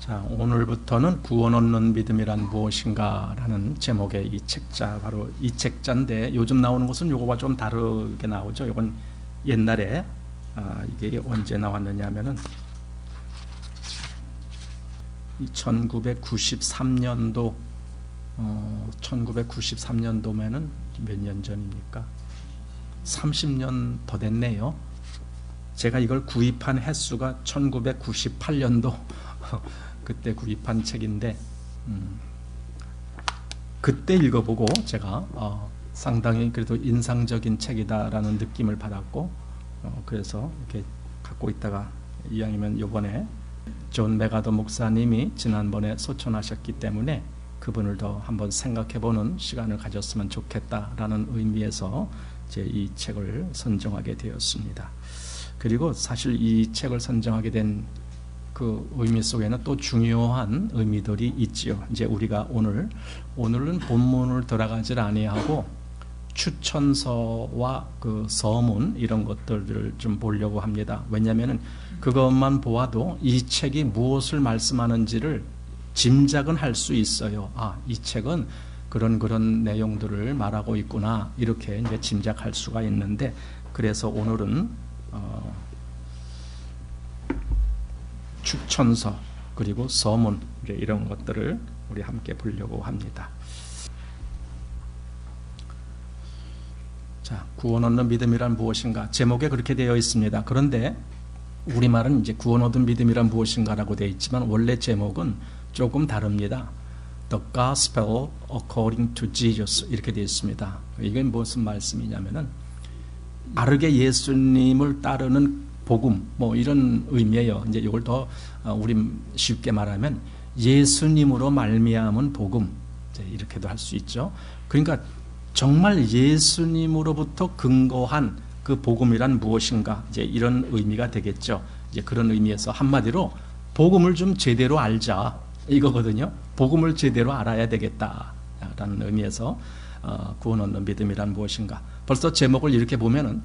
자, 오늘부터는 구원 얻는 믿음이란 무엇인가 라는 제목의 이 책자, 바로 이 책자인데, 요즘 나오는 것은 요거와 좀 다르게 나오죠. 요건 옛날에 이게 언제 나왔느냐 하면은 1993년도 1993년도면은 몇 년 전입니까? 30년 더 됐네요. 제가 이걸 구입한 횟수가 1998년도 그때 구입한 책인데, 그때 읽어보고 제가 상당히 그래도 인상적인 책이다라는 느낌을 받았고, 그래서 이렇게 갖고 있다가 이왕이면 요번에 존 메가더 목사님이 지난번에 소천하셨기 때문에 그분을 더 한번 생각해보는 시간을 가졌으면 좋겠다라는 의미에서 제 이 책을 선정하게 되었습니다. 그리고 사실 이 책을 선정하게 된 그 의미 속에는 또 중요한 의미들이 있지요. 이제 우리가 오늘은 본문을 들어가질 아니하고 추천서와 그 서문 이런 것들을 좀 보려고 합니다. 왜냐하면 그것만 보아도 이 책이 무엇을 말씀하는지를 짐작은 할 수 있어요. 이 책은 그런 내용들을 말하고 있구나, 이렇게 이제 짐작할 수가 있는데, 그래서 오늘은 추천서 그리고 서문 이런 것들을 우리 함께 보려고 합니다. 자, 구원 얻는 믿음이란 무엇인가? 제목에 그렇게 되어 있습니다. 그런데 우리말은 이제 구원 얻은 믿음이란 무엇인가라고 되어 있지만 원래 제목은 조금 다릅니다. The Gospel According to Jesus 이렇게 되어 있습니다. 이게 무슨 말씀이냐면은 바르게 예수님을 따르는 복음, 뭐 이런 의미예요. 이제 이걸 더 우리 쉽게 말하면 예수님으로 말미암은 복음, 이렇게도 할 수 있죠. 그러니까 정말 예수님으로부터 근거한 그 복음이란 무엇인가, 이제 이런 의미가 되겠죠. 이제 그런 의미에서 한마디로 복음을 좀 제대로 알자 이거거든요. 복음을 제대로 알아야 되겠다라는 의미에서 구원 얻는 믿음이란 무엇인가. 벌써 제목을 이렇게 보면은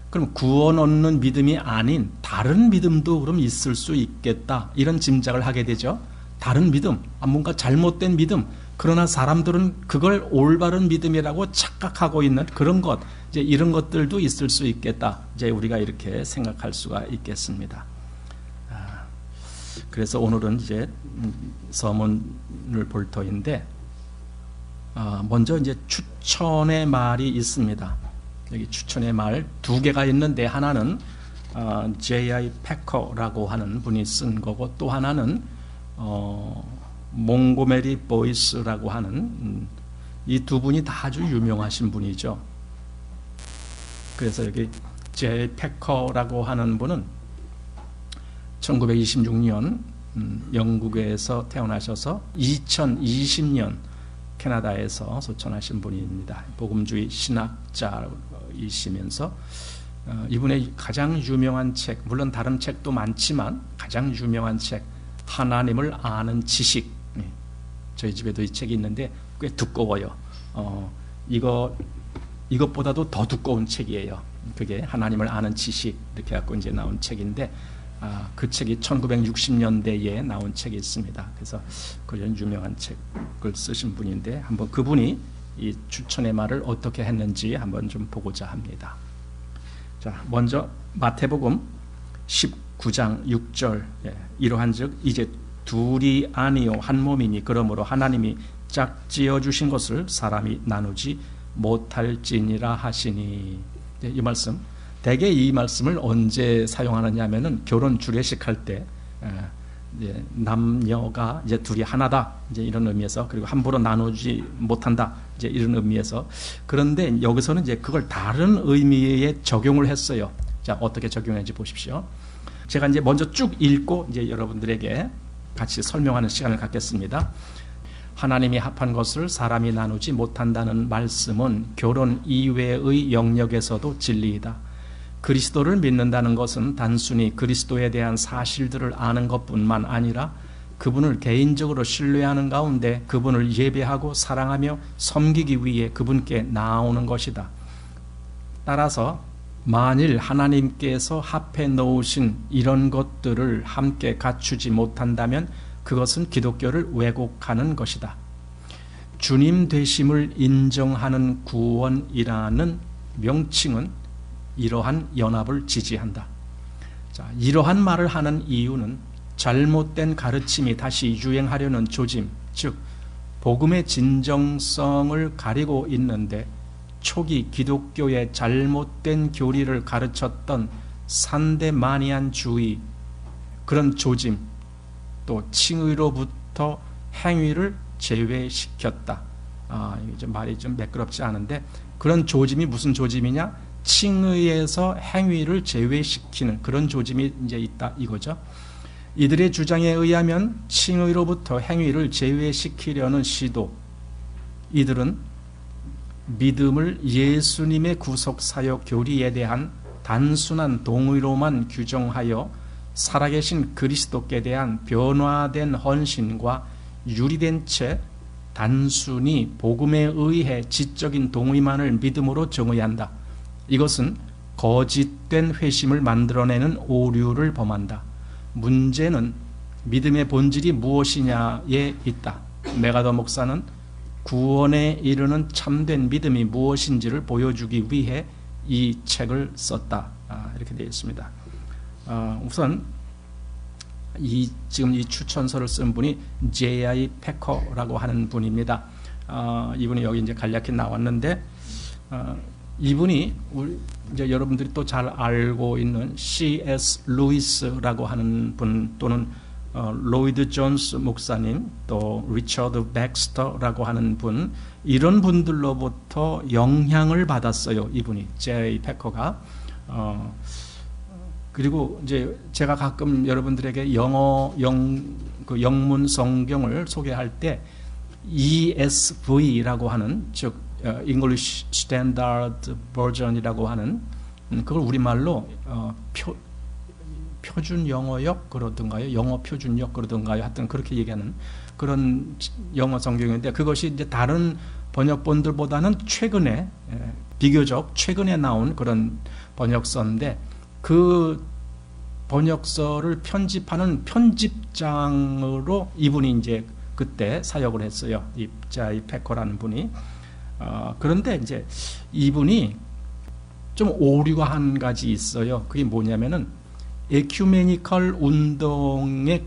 그럼 구원 얻는 믿음이 아닌 다른 믿음도 그럼 있을 수 있겠다, 이런 짐작을 하게 되죠. 다른 믿음, 뭔가 잘못된 믿음, 그러나 사람들은 그걸 올바른 믿음이라고 착각하고 있는 그런 것, 이제 이런 것들도 있을 수 있겠다, 이제 우리가 이렇게 생각할 수가 있겠습니다. 그래서 오늘은 이제 서문을 볼 터인데, 먼저 이제 추천의 말이 있습니다. 여기 추천의 말 두 개가 있는데, 하나는 J.I. 패커라고 하는 분이 쓴 거고, 또 하나는 몽고메리 보이스라고 하는 이 두 분이 다 아주 유명하신 분이죠. 그래서 여기 J.I. 패커라고 하는 분은 1926년 영국에서 태어나셔서 2020년 캐나다에서 소천하신 분입니다. 복음주의 신학자이시면서 이분의 가장 유명한 책, 물론 다른 책도 많지만 가장 유명한 책, 하나님을 아는 지식, 저희 집에도 이 책이 있는데 꽤 두꺼워요. 이것보다도 더 두꺼운 책이에요. 그게 하나님을 아는 지식, 이렇게 갖고 이제 나온 책인데, 그 책이 1960년대에 나온 책이 있습니다. 그래서 그런 유명한 책을 쓰신 분인데, 한번 그분이 이 추천의 말을 어떻게 했는지 한번 좀 보고자 합니다. 자, 먼저 마태복음 19장 6절, 이러한즉 이제 둘이 아니요 한 몸이니 그러므로 하나님이 짝지어 주신 것을 사람이 나누지 못할지니라 하시니. 이 말씀, 대개 이 말씀을 언제 사용하느냐 하면은 결혼 주례식 할 때, 남녀가 이제 둘이 하나다, 이제 이런 의미에서, 그리고 함부로 나누지 못한다, 이제 이런 의미에서. 그런데 여기서는 이제 그걸 다른 의미에 적용을 했어요. 자, 어떻게 적용했는지 보십시오. 제가 이제 먼저 쭉 읽고 이제 여러분들에게 같이 설명하는 시간을 갖겠습니다. 하나님이 합한 것을 사람이 나누지 못한다는 말씀은 결혼 이외의 영역에서도 진리이다. 그리스도를 믿는다는 것은 단순히 그리스도에 대한 사실들을 아는 것뿐만 아니라 그분을 개인적으로 신뢰하는 가운데 그분을 예배하고 사랑하며 섬기기 위해 그분께 나아오는 것이다. 따라서 만일 하나님께서 합해 놓으신 이런 것들을 함께 갖추지 못한다면 그것은 기독교를 왜곡하는 것이다. 주님 되심을 인정하는 구원이라는 명칭은 이러한 연합을 지지한다. 자, 이러한 말을 하는 이유는 잘못된 가르침이 다시 유행하려는 조짐, 즉 복음의 진정성을 가리고 있는데 초기 기독교의 잘못된 교리를 가르쳤던 산데마니안주의 그런 조짐, 또 칭의로부터 행위를 제외시켰다. 이게 좀 말이 좀 매끄럽지 않은데 그런 조짐이 무슨 조짐이냐? 칭의에서 행위를 제외시키는 그런 조짐이 이제 있다 이거죠. 이들의 주장에 의하면 칭의로부터 행위를 제외시키려는 시도, 이들은 믿음을 예수님의 구속사역 교리에 대한 단순한 동의로만 규정하여 살아계신 그리스도께 대한 변화된 헌신과 유리된 채 단순히 복음에 의해 지적인 동의만을 믿음으로 정의한다. 이것은 거짓된 회심을 만들어내는 오류를 범한다. 문제는 믿음의 본질이 무엇이냐에 있다. 메가더 목사는 구원에 이르는 참된 믿음이 무엇인지를 보여주기 위해 이 책을 썼다. 이렇게 되어 있습니다. 우선 지금 이 추천서를 쓴 분이 J.I. 패커라고 하는 분입니다. 이분이 여기 이제 간략히 나왔는데 이분이 이제 여러분들이 또 잘 알고 있는 C.S. 루이스라고 하는 분 또는 로이드 존스 목사님 또 리처드 백스터라고 하는 분 이런 분들로부터 영향을 받았어요. 이분이 J.I. 패커가 그리고 이제 제가 가끔 여러분들에게 그 영문 성경을 소개할 때 ESV라고 하는 즉 English Standard Version이라고 하는 그걸 우리말로 표준 영어역 그러던가요? 영어 표준역 그러던가요? 하여튼 그렇게 얘기하는 그런 영어 성경인데 그것이 이제 다른 번역본들보다는 최근에 비교적 최근에 나온 그런 번역서인데 그 번역서를 편집하는 편집장으로 이분이 이제 그때 사역을 했어요. 이 J.I. 패커라는 분이. 그런데 이제 이분이 좀 오류가 한 가지 있어요. 그게 뭐냐면은 에큐메니컬 운동에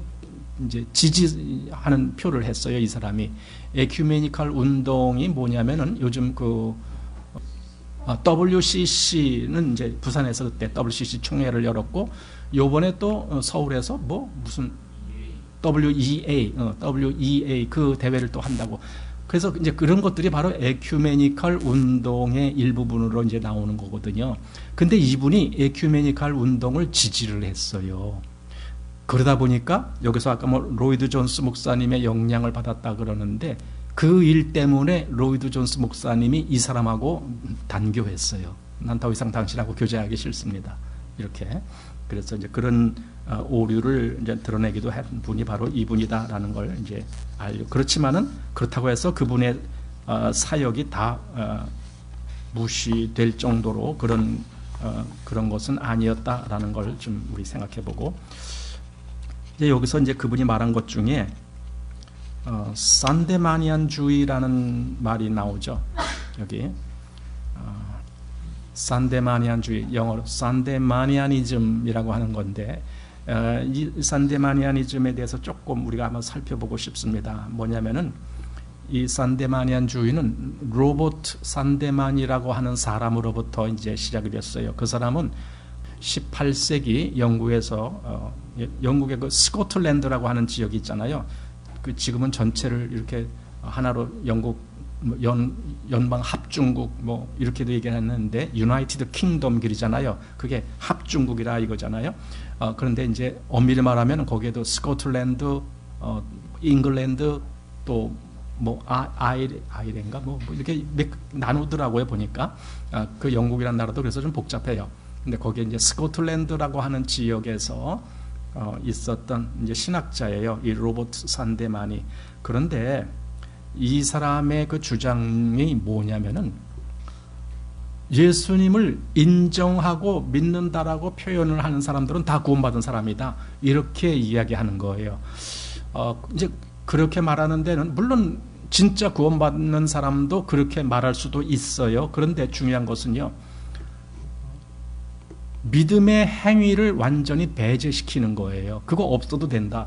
이제 지지하는 표를 했어요. 이 사람이. 에큐메니컬 운동이 뭐냐면은 요즘 그 WCC는 이제 부산에서 그때 WCC 총회를 열었고 요번에 또 서울에서 무슨 WEA 그 대회를 또 한다고. 그래서 이제 그런 것들이 바로 에큐메니컬 운동의 일부분으로 이제 나오는 거거든요. 근데 이분이 에큐메니컬 운동을 지지를 했어요. 그러다 보니까 여기서 아까 로이드 존스 목사님의 영향을 받았다 그러는데 그 일 때문에 로이드 존스 목사님이 이 사람하고 단교했어요. 난 더 이상 당신하고 교제하기 싫습니다. 이렇게. 그래서 이제 그런 오류를 이제 드러내기도 한 분이 바로 이분이다라는 걸 이제 알려. 그렇지만은 그렇다고 해서 그분의 사역이 다 무시될 정도로 그런 것은 아니었다라는 걸 좀 우리 생각해보고 이제 여기서 이제 그분이 말한 것 중에 산데마니안주의라는 말이 나오죠. 여기 산데마니안주의 영어로 산데마니아니즘이라고 하는 건데 이 산데마니아니즘에 대해서 조금 우리가 한번 살펴보고 싶습니다. 뭐냐면은 이 산데마니안주의는 로버트 산데만이라고 하는 사람으로부터 이제 시작이 됐어요. 그 사람은 18세기 영국에서 영국의 그 스코틀랜드라고 하는 지역이 있잖아요. 그 지금은 전체를 이렇게 하나로 영국 연방 합중국 이렇게도 얘기했는데 유나이티드 킹덤 길이잖아요. 그게 합중국이라 이거잖아요. 그런데 이제 엄밀히 말하면 거기에도 스코틀랜드, 잉글랜드 또 아이랜가 이렇게 나누더라고요 보니까. 그 영국이라는 나라도 그래서 좀 복잡해요. 근데 거기에 이제 스코틀랜드라고 하는 지역에서 있었던 이제 신학자예요. 이 로버트 산데만이. 그런데 이 사람의 그 주장이 뭐냐면은 예수님을 인정하고 믿는다라고 표현을 하는 사람들은 다 구원받은 사람이다. 이렇게 이야기하는 거예요. 이제 그렇게 말하는 데는 물론 진짜 구원받는 사람도 그렇게 말할 수도 있어요. 그런데 중요한 것은요, 믿음의 행위를 완전히 배제시키는 거예요. 그거 없어도 된다,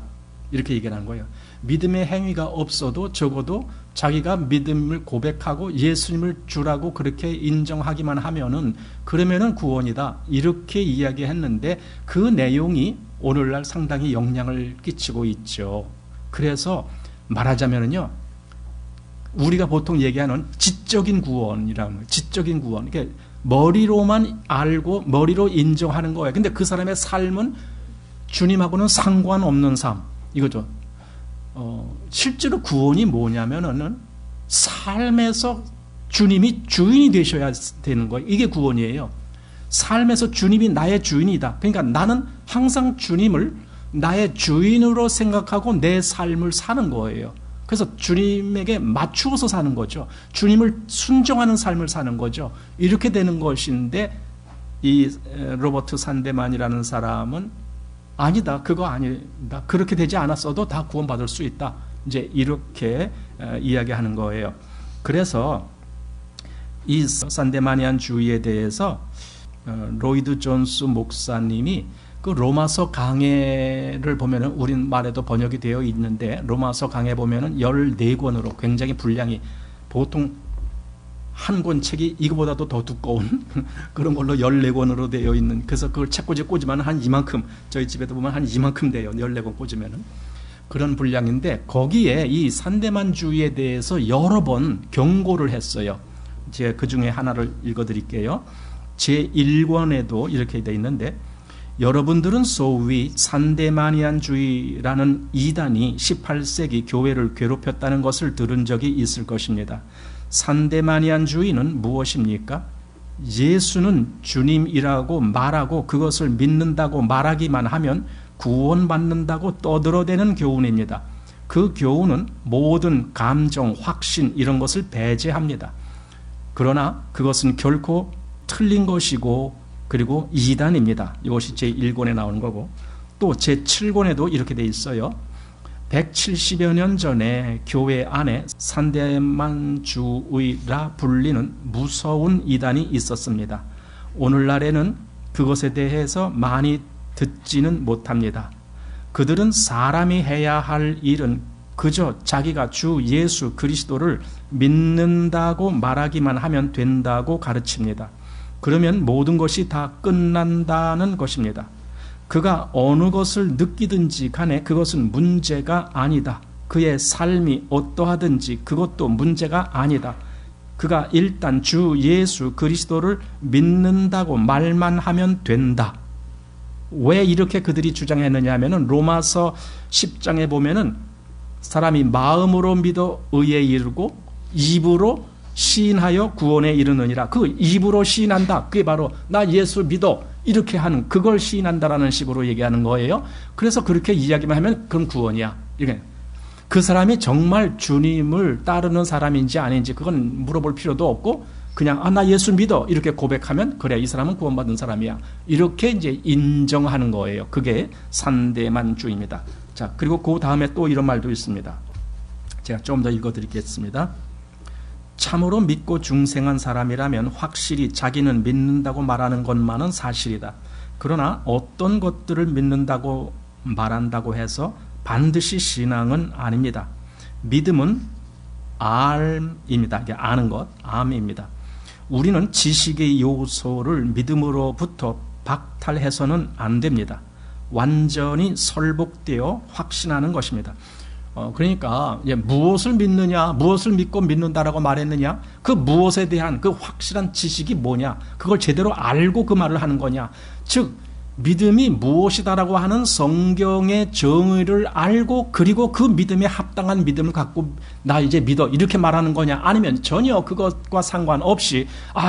이렇게 얘기하는 거예요. 믿음의 행위가 없어도 적어도 자기가 믿음을 고백하고 예수님을 주라고 그렇게 인정하기만 하면은, 그러면은 구원이다, 이렇게 이야기했는데 그 내용이 오늘날 상당히 영향을 끼치고 있죠. 그래서 말하자면은요, 우리가 보통 얘기하는 지적인 구원이라는 거예요. 지적인 구원. 그러니까 머리로만 알고 머리로 인정하는 거예요. 근데 그 사람의 삶은 주님하고는 상관없는 삶, 이거죠. 실제로 구원이 뭐냐면은 삶에서 주님이 주인이 되셔야 되는 거예요. 이게 구원이에요. 삶에서 주님이 나의 주인이다. 그러니까 나는 항상 주님을 나의 주인으로 생각하고 내 삶을 사는 거예요. 그래서 주님에게 맞추어서 사는 거죠. 주님을 순종하는 삶을 사는 거죠. 이렇게 되는 것인데, 이 로버트 산데만이라는 사람은 아니다, 그거 아니다, 그렇게 되지 않았어도 다 구원받을 수 있다, 이제 이렇게 이야기하는 거예요. 그래서 이 산데마니안 주의에 대해서 로이드 존스 목사님이 그 로마서 강해를 보면은 우리말에도 번역이 되어 있는데, 로마서 강해 보면은 14권으로 굉장히 분량이, 보통 한 권 책이 이거보다도 더 두꺼운 그런 걸로 14권으로 되어 있는, 그래서 그걸 책꽂이 꽂으면 한 이만큼, 저희 집에도 보면 한 이만큼 돼요. 14권 꽂으면은. 그런 분량인데, 거기에 이 산데만주의에 대해서 여러 번 경고를 했어요. 제가 그 중에 하나를 읽어드릴게요. 제1권에도 이렇게 되어 있는데, 여러분들은 소위 산데마니안주의라는 이단이 18세기 교회를 괴롭혔다는 것을 들은 적이 있을 것입니다. 산데마니안주의는 무엇입니까? 예수는 주님이라고 말하고 그것을 믿는다고 말하기만 하면 구원받는다고 떠들어대는 교훈입니다. 그 교훈은 모든 감정, 확신 이런 것을 배제합니다. 그러나 그것은 결코 틀린 것이고 그리고 이단입니다. 이것이 제1권에 나오는 거고, 또 제7권에도 이렇게 돼 있어요. 170여 년 전에 교회 안에 산데만주의라 불리는 무서운 이단이 있었습니다. 오늘날에는 그것에 대해서 많이 듣지는 못합니다. 그들은 사람이 해야 할 일은 그저 자기가 주 예수 그리스도를 믿는다고 말하기만 하면 된다고 가르칩니다. 그러면 모든 것이 다 끝난다는 것입니다. 그가 어느 것을 느끼든지 간에 그것은 문제가 아니다. 그의 삶이 어떠하든지 그것도 문제가 아니다. 그가 일단 주 예수 그리스도를 믿는다고 말만 하면 된다. 왜 이렇게 그들이 주장했느냐 하면은 로마서 10장에 보면은 사람이 마음으로 믿어 의에 이르고 입으로 시인하여 구원에 이르느니라. 그 입으로 시인한다, 그게 바로 나 예수 믿어 이렇게 하는, 그걸 시인한다라는 식으로 얘기하는 거예요. 그래서 그렇게 이야기만 하면 그건 구원이야. 이게 그 사람이 정말 주님을 따르는 사람인지 아닌지 그건 물어볼 필요도 없고, 그냥 나 예수 믿어 이렇게 고백하면 그래, 이 사람은 구원받은 사람이야, 이렇게 이제 인정하는 거예요. 그게 산데만주의입니다. 자, 그리고 그 다음에 또 이런 말도 있습니다. 제가 좀 더 읽어드리겠습니다. 참으로 믿고 중생한 사람이라면 확실히 자기는 믿는다고 말하는 것만은 사실이다. 그러나 어떤 것들을 믿는다고 말한다고 해서 반드시 신앙은 아닙니다. 믿음은 알입니다. 이게 아는 것, 암입니다. 우리는 지식의 요소를 믿음으로부터 박탈해서는 안 됩니다. 완전히 설복되어 확신하는 것입니다. 그러니까 무엇을 믿느냐, 무엇을 믿고 믿는다라고 말했느냐, 그 무엇에 대한 그 확실한 지식이 뭐냐, 그걸 제대로 알고 그 말을 하는 거냐. 즉 믿음이 무엇이다라고 하는 성경의 정의를 알고, 그리고 그 믿음에 합당한 믿음을 갖고 나 이제 믿어 이렇게 말하는 거냐, 아니면 전혀 그것과 상관없이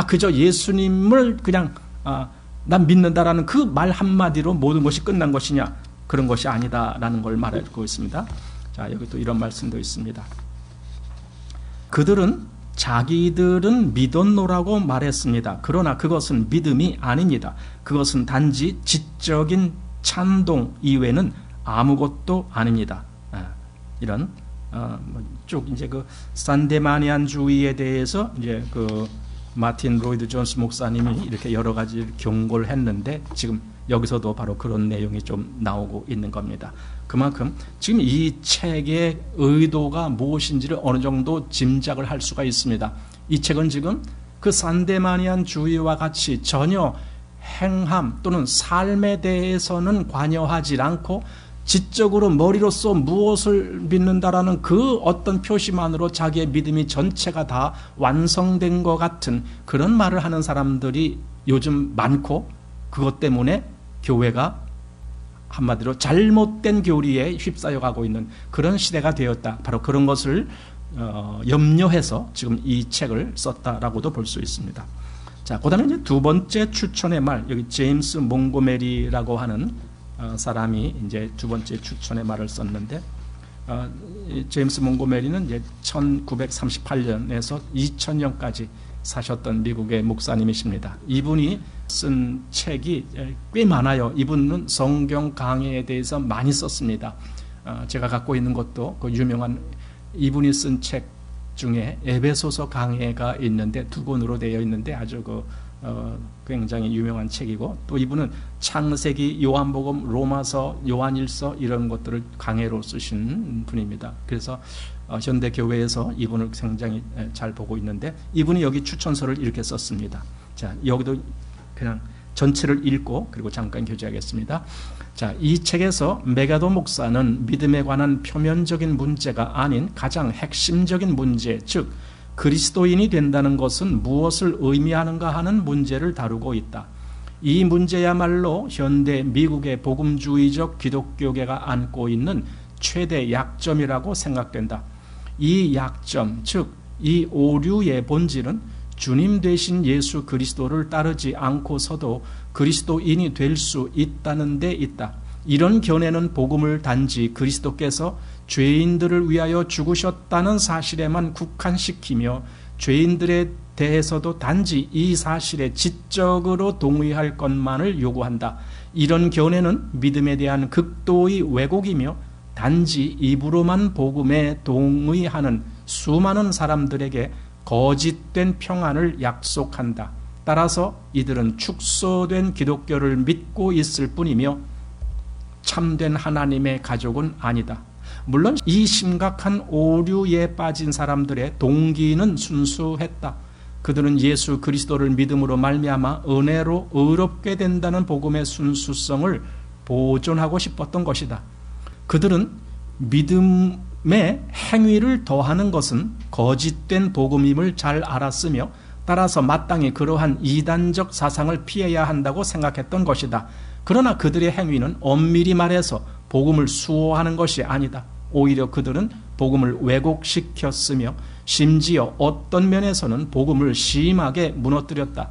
그저 예수님을 그냥 난 믿는다라는 그 말 한마디로 모든 것이 끝난 것이냐, 그런 것이 아니다라는 걸 말하고 있습니다. 자, 여기 또 이런 말씀도 있습니다. 그들은 자기들은 믿었노라고 말했습니다. 그러나 그것은 믿음이 아닙니다. 그것은 단지 지적인 찬동 이외에는 아무것도 아닙니다. 이런 쭉 이제 그 산데마니안주의에 대해서 이제 그 마틴 로이드 존스 목사님이 이렇게 여러 가지 경고를 했는데 지금 여기서도 바로 그런 내용이 좀 나오고 있는 겁니다. 그만큼 지금 이 책의 의도가 무엇인지를 어느 정도 짐작을 할 수가 있습니다. 이 책은 지금 그 산데마니안주의와 같이 전혀 행함 또는 삶에 대해서는 관여하지 않고 지적으로 머리로서 무엇을 믿는다라는 그 어떤 표시만으로 자기의 믿음이 전체가 다 완성된 것 같은 그런 말을 하는 사람들이 요즘 많고, 그것 때문에 교회가 한마디로 잘못된 교리에 휩싸여 가고 있는 그런 시대가 되었다. 바로 그런 것을 염려해서 지금 이 책을 썼다라고도 볼 수 있습니다. 자, 그 다음에 이제 두 번째 추천의 말, 여기 제임스 몽고메리라고 하는 사람이 이제 두 번째 추천의 말을 썼는데, 제임스 몽고메리는 이제 1938년에서 2000년까지 사셨던 미국의 목사님이십니다. 이분이 쓴 책이 꽤 많아요. 이분은 성경 강해에 대해서 많이 썼습니다. 제가 갖고 있는 것도 그 유명한 이분이 쓴 책 중에 에베소서 강해가 있는데 두 권으로 되어 있는데 아주 굉장히 유명한 책이고, 또 이분은 창세기, 요한복음, 로마서, 요한일서 이런 것들을 강해로 쓰신 분입니다. 그래서 현대 교회에서 이분을 굉장히 잘 보고 있는데, 이분이 여기 추천서를 이렇게 썼습니다. 자, 여기도 그냥 전체를 읽고 그리고 잠깐 교제하겠습니다. 자, 이 책에서 메가도 목사는 믿음에 관한 표면적인 문제가 아닌 가장 핵심적인 문제, 즉 그리스도인이 된다는 것은 무엇을 의미하는가 하는 문제를 다루고 있다. 이 문제야말로 현대 미국의 복음주의적 기독교계가 안고 있는 최대 약점이라고 생각된다. 이 약점, 즉 이 오류의 본질은 주님 되신 예수 그리스도를 따르지 않고서도 그리스도인이 될 수 있다는 데 있다. 이런 견해는 복음을 단지 그리스도께서 죄인들을 위하여 죽으셨다는 사실에만 국한시키며 죄인들에 대해서도 단지 이 사실에 지적으로 동의할 것만을 요구한다. 이런 견해는 믿음에 대한 극도의 왜곡이며 단지 입으로만 복음에 동의하는 수많은 사람들에게 거짓된 평안을 약속한다. 따라서 이들은 축소된 기독교를 믿고 있을 뿐이며 참된 하나님의 가족은 아니다. 물론 이 심각한 오류에 빠진 사람들의 동기는 순수했다. 그들은 예수 그리스도를 믿음으로 말미암아 은혜로 의롭게 된다는 복음의 순수성을 보존하고 싶었던 것이다. 그들은 믿음의 행위를 더하는 것은 거짓된 복음임을 잘 알았으며 따라서 마땅히 그러한 이단적 사상을 피해야 한다고 생각했던 것이다. 그러나 그들의 행위는 엄밀히 말해서 복음을 수호하는 것이 아니다. 오히려 그들은 복음을 왜곡시켰으며 심지어 어떤 면에서는 복음을 심하게 무너뜨렸다.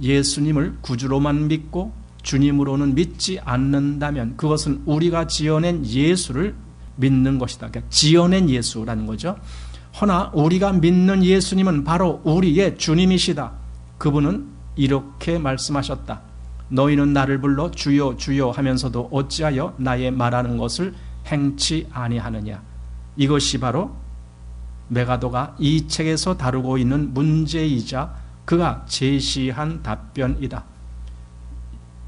예수님을 구주로만 믿고 주님으로는 믿지 않는다면 그것은 우리가 지어낸 예수를 믿는 것이다. 그러니까 지어낸 예수라는 거죠. 허나 우리가 믿는 예수님은 바로 우리의 주님이시다. 그분은 이렇게 말씀하셨다. 너희는 나를 불러 주여 주여 하면서도 어찌하여 나의 말하는 것을 행치 아니하느냐. 이것이 바로 메가도가 이 책에서 다루고 있는 문제이자 그가 제시한 답변이다.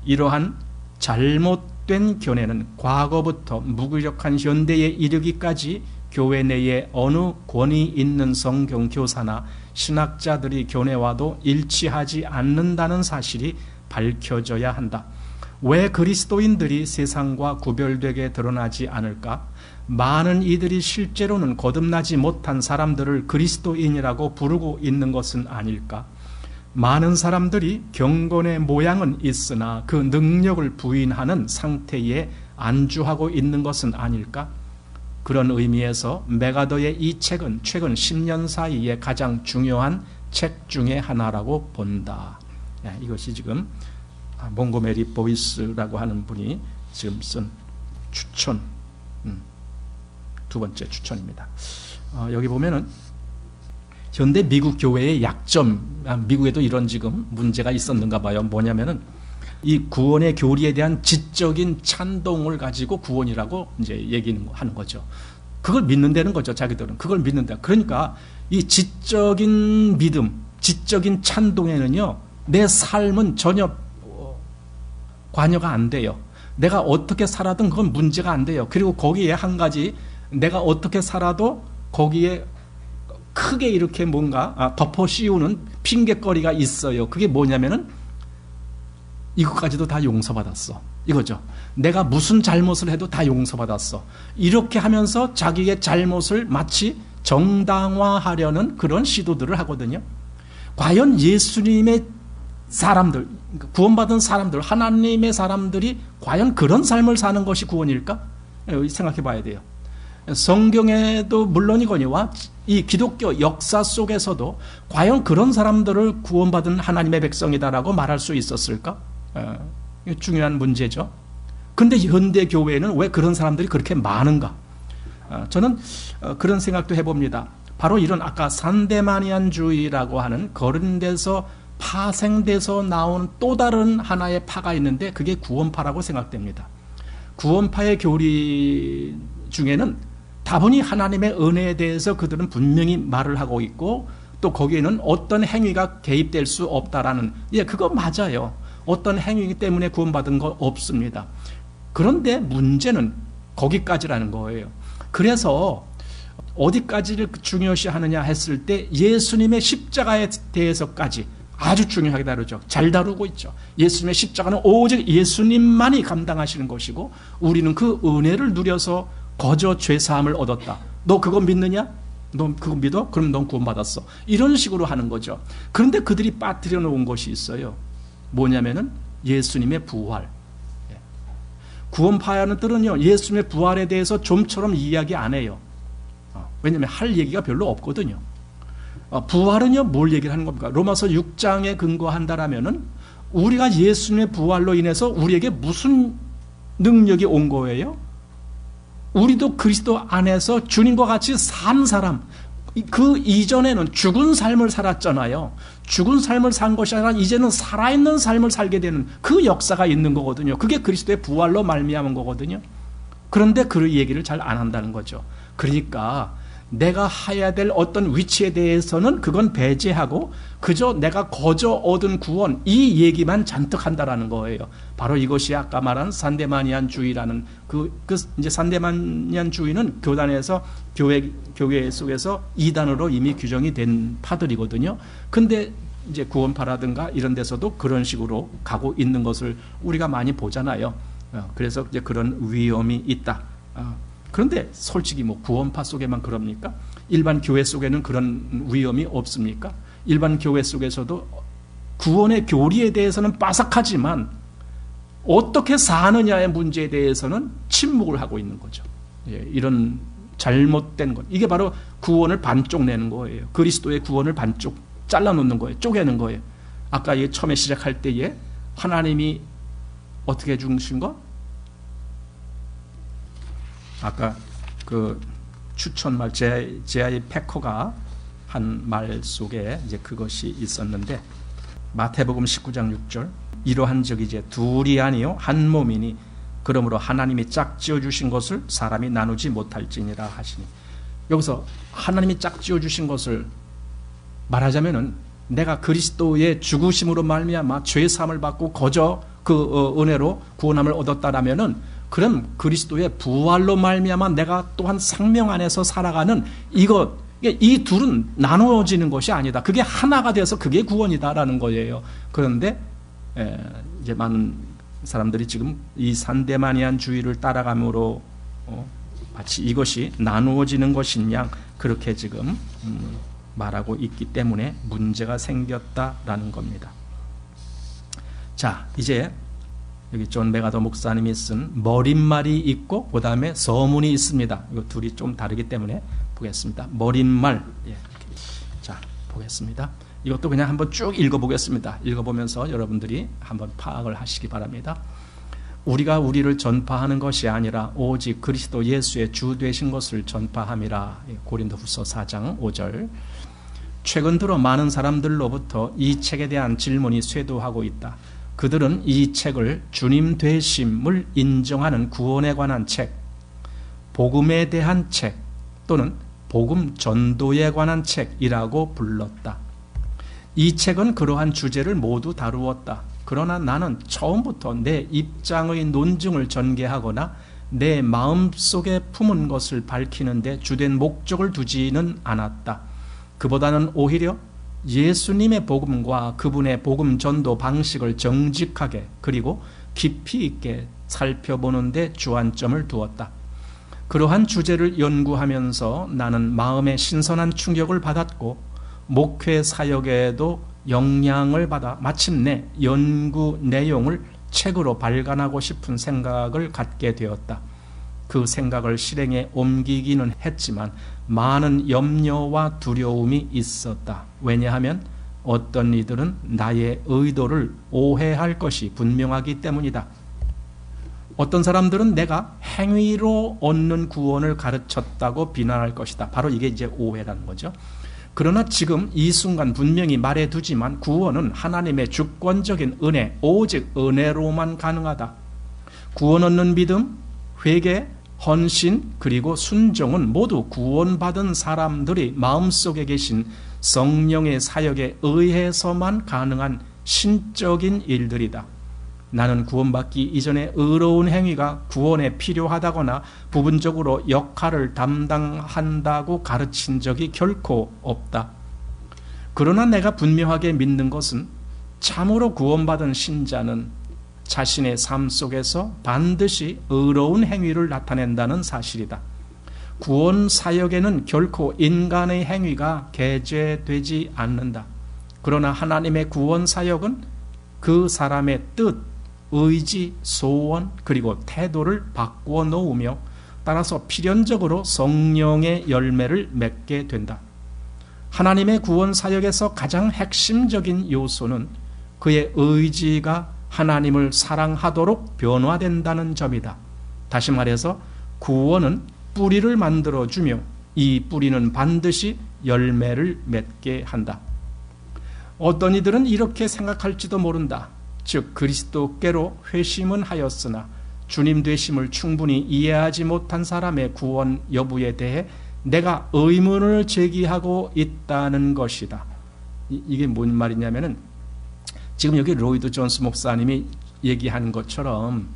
이러한 잘못된 견해는 과거부터 무기력한 현대에 이르기까지 교회 내에 어느 권위 있는 성경 교사나 신학자들이 견해와도 일치하지 않는다는 사실이 밝혀져야 한다. 왜 그리스도인들이 세상과 구별되게 드러나지 않을까? 많은 이들이 실제로는 거듭나지 못한 사람들을 그리스도인이라고 부르고 있는 것은 아닐까? 많은 사람들이 경건의 모양은 있으나 그 능력을 부인하는 상태에 안주하고 있는 것은 아닐까? 그런 의미에서 메가더의 이 책은 최근 10년 사이에 가장 중요한 책 중에 하나라고 본다. 이것이 지금 몽고메리 보이스라고 하는 분이 지금 쓴 추천, 두 번째 추천입니다. 여기 보면은 현대 미국 교회의 약점, 미국에도 이런 지금 문제가 있었는가 봐요. 뭐냐면은 이 구원의 교리에 대한 지적인 찬동을 가지고 구원이라고 이제 얘기하는 거죠. 그걸 믿는다는 거죠. 자기들은 그걸 믿는다. 그러니까 이 지적인 믿음, 지적인 찬동에는요, 내 삶은 전혀 관여가 안 돼요. 내가 어떻게 살아든 그건 문제가 안 돼요. 그리고 거기에 한 가지, 내가 어떻게 살아도 거기에 크게 이렇게 뭔가 덮어 씌우는 핑계거리가 있어요. 그게 뭐냐면은 이것까지도 다 용서받았어, 이거죠. 내가 무슨 잘못을 해도 다 용서받았어. 이렇게 하면서 자기의 잘못을 마치 정당화하려는 그런 시도들을 하거든요. 과연 예수님의 사람들, 구원받은 사람들, 하나님의 사람들이 과연 그런 삶을 사는 것이 구원일까? 생각해 봐야 돼요. 성경에도 물론이거니와 이 기독교 역사 속에서도 과연 그런 사람들을 구원받은 하나님의 백성이다라고 말할 수 있었을까? 중요한 문제죠. 그런데 현대 교회는 왜 그런 사람들이 그렇게 많은가? 저는 그런 생각도 해봅니다. 바로 이런 아까 산데마니안주의라고 하는 그런 데서 파생돼서 나온 또 다른 하나의 파가 있는데 그게 구원파라고 생각됩니다. 구원파의 교리 중에는 다분히 하나님의 은혜에 대해서 그들은 분명히 말을 하고 있고, 또 거기에는 어떤 행위가 개입될 수 없다라는, 그거 맞아요. 어떤 행위 때문에 구원받은 거 없습니다. 그런데 문제는 거기까지라는 거예요. 그래서 어디까지를 중요시하느냐 했을 때 예수님의 십자가에 대해서까지 아주 중요하게 다루죠. 잘 다루고 있죠. 예수님의 십자가는 오직 예수님만이 감당하시는 것이고, 우리는 그 은혜를 누려서 거저 죄사함을 얻었다. 너 그거 믿느냐? 너 그거 믿어? 그럼 넌 구원받았어. 이런 식으로 하는 거죠. 그런데 그들이 빠뜨려 놓은 것이 있어요. 뭐냐면은 예수님의 부활. 구원파들은요, 예수님의 부활에 대해서 좀처럼 이야기 안 해요. 왜냐하면 할 얘기가 별로 없거든요. 부활은요, 뭘 얘기를 하는 겁니까? 로마서 6장에 근거한다라면은 우리가 예수님의 부활로 인해서 우리에게 무슨 능력이 온 거예요? 우리도 그리스도 안에서 주님과 같이 산 사람, 그 이전에는 죽은 삶을 살았잖아요. 죽은 삶을 산 것이 아니라 이제는 살아있는 삶을 살게 되는 그 역사가 있는 거거든요. 그게 그리스도의 부활로 말미암은 거거든요. 그런데 그 얘기를 잘 안 한다는 거죠. 그러니까 내가 해야 될 어떤 위치에 대해서는 그건 배제하고 그저 내가 거저 얻은 구원, 이 얘기만 잔뜩 한다라는 거예요. 바로 이것이 아까 말한 산데마니안주의라는 이제 산데마니안주의는 교단에서 교회 속에서 이단으로 이미 규정이 된 파들이거든요. 근데 이제 구원파라든가 이런 데서도 그런 식으로 가고 있는 것을 우리가 많이 보잖아요. 그래서 이제 그런 위험이 있다. 그런데 솔직히 뭐 구원파 속에만 그럽니까? 일반 교회 속에는 그런 위험이 없습니까? 일반 교회 속에서도 구원의 교리에 대해서는 빠삭하지만 어떻게 사느냐의 문제에 대해서는 침묵을 하고 있는 거죠. 이런 잘못된 것, 이게 바로 구원을 반쪽 내는 거예요. 그리스도의 구원을 반쪽 잘라놓는 거예요. 쪼개는 거예요. 아까 처음에 시작할 때에 하나님이 어떻게 해주신 것? 아까 그 추천말 제아이 패커가 한 말 속에 이제 그것이 있었는데, 마태복음 19장 6절, 이러한 적이 이제 둘이 아니요 한 몸이니 그러므로 하나님이 짝지어 주신 것을 사람이 나누지 못할지니라 하시니, 여기서 하나님이 짝지어 주신 것을 말하자면은 내가 그리스도의 죽으심으로 말미암아 죄 사함을 받고 거저 그 은혜로 구원함을 얻었다라면은, 그럼 그리스도의 부활로 말미암아 내가 또한 생명 안에서 살아가는 이 둘은 나누어지는 것이 아니다. 그게 하나가 돼서 그게 구원이다라는 거예요. 그런데 이제 많은 사람들이 지금 이 산데마니안주의를 따라감으로 마치 이것이 나누어지는 것인 양 그렇게 지금 말하고 있기 때문에 문제가 생겼다라는 겁니다. 자, 이제 여기 존 메가더 목사님이 쓴 머릿말이 있고 그 다음에 서문이 있습니다. 이거 둘이 좀 다르기 때문에 보겠습니다. 머릿말. 자, 보겠습니다. 이것도 그냥 한번 쭉 읽어보겠습니다. 읽어보면서 여러분들이 한번 파악을 하시기 바랍니다. 우리가 우리를 전파하는 것이 아니라 오직 그리스도 예수의 주 되신 것을 전파함이라. 고린도후서 4장 5절. 최근 들어 많은 사람들로부터 이 책에 대한 질문이 쇄도하고 있다. 그들은 이 책을 주님 되심을 인정하는 구원에 관한 책, 복음에 대한 책, 또는 복음 전도에 관한 책이라고 불렀다. 이 책은 그러한 주제를 모두 다루었다. 그러나 나는 처음부터 내 입장의 논증을 전개하거나 내 마음속에 품은 것을 밝히는 데 주된 목적을 두지는 않았다. 그보다는 오히려 예수님의 복음과 그분의 복음 전도 방식을 정직하게 그리고 깊이 있게 살펴보는 데 주안점을 두었다. 그러한 주제를 연구하면서 나는 마음의 신선한 충격을 받았고 목회 사역에도 영향을 받아 마침내 연구 내용을 책으로 발간하고 싶은 생각을 갖게 되었다. 그 생각을 실행에 옮기기는 했지만 많은 염려와 두려움이 있었다. 왜냐하면 어떤 이들은 나의 의도를 오해할 것이 분명하기 때문이다. 어떤 사람들은 내가 행위로 얻는 구원을 가르쳤다고 비난할 것이다. 바로 이게 이제 오해라는 거죠. 그러나 지금 이 순간 분명히 말해두지만 구원은 하나님의 주권적인 은혜, 오직 은혜로만 가능하다. 구원 얻는 믿음, 회개, 헌신, 그리고 순종은 모두 구원받은 사람들이 마음속에 계신 성령의 사역에 의해서만 가능한 신적인 일들이다. 나는 구원받기 이전에 의로운 행위가 구원에 필요하다거나 부분적으로 역할을 담당한다고 가르친 적이 결코 없다. 그러나 내가 분명하게 믿는 것은 참으로 구원받은 신자는 자신의 삶 속에서 반드시 의로운 행위를 나타낸다는 사실이다. 구원 사역에는 결코 인간의 행위가 게재되지 않는다. 그러나 하나님의 구원 사역은 그 사람의 뜻, 의지, 소원, 그리고 태도를 바꾸어 놓으며 따라서 필연적으로 성령의 열매를 맺게 된다. 하나님의 구원 사역에서 가장 핵심적인 요소는 그의 의지가 하나님을 사랑하도록 변화된다는 점이다. 다시 말해서 구원은 뿌리를 만들어주며 이 뿌리는 반드시 열매를 맺게 한다. 어떤 이들은 이렇게 생각할지도 모른다. 즉 그리스도께로 회심은 하였으나 주님 되심을 충분히 이해하지 못한 사람의 구원 여부에 대해 내가 의문을 제기하고 있다는 것이다. 이게 뭔 말이냐면은 지금 여기 로이드 존스 목사님이 얘기한 것처럼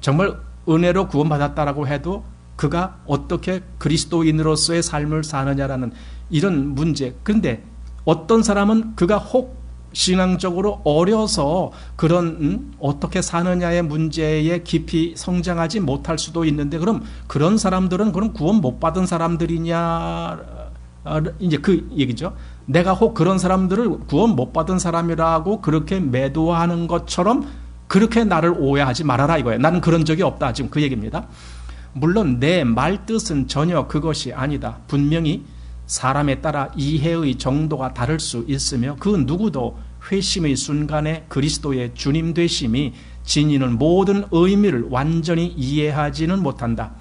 정말 은혜로 구원받았다라고 해도 그가 어떻게 그리스도인으로서의 삶을 사느냐라는 이런 문제. 그런데 어떤 사람은 그가 혹 신앙적으로 어려서 그런 어떻게 사느냐의 문제에 깊이 성장하지 못할 수도 있는데 그럼 그런 사람들은 그럼 구원 못 받은 사람들이냐 이제 그 얘기죠. 내가 혹 그런 사람들을 구원 못 받은 사람이라고 그렇게 매도하는 것처럼 그렇게 나를 오해하지 말아라 이거예요. 나는 그런 적이 없다. 지금 그 얘기입니다. 물론 내 말뜻은 전혀 그것이 아니다. 분명히 사람에 따라 이해의 정도가 다를 수 있으며 그 누구도 회심의 순간에 그리스도의 주님 되심이 지니는 모든 의미를 완전히 이해하지는 못한다.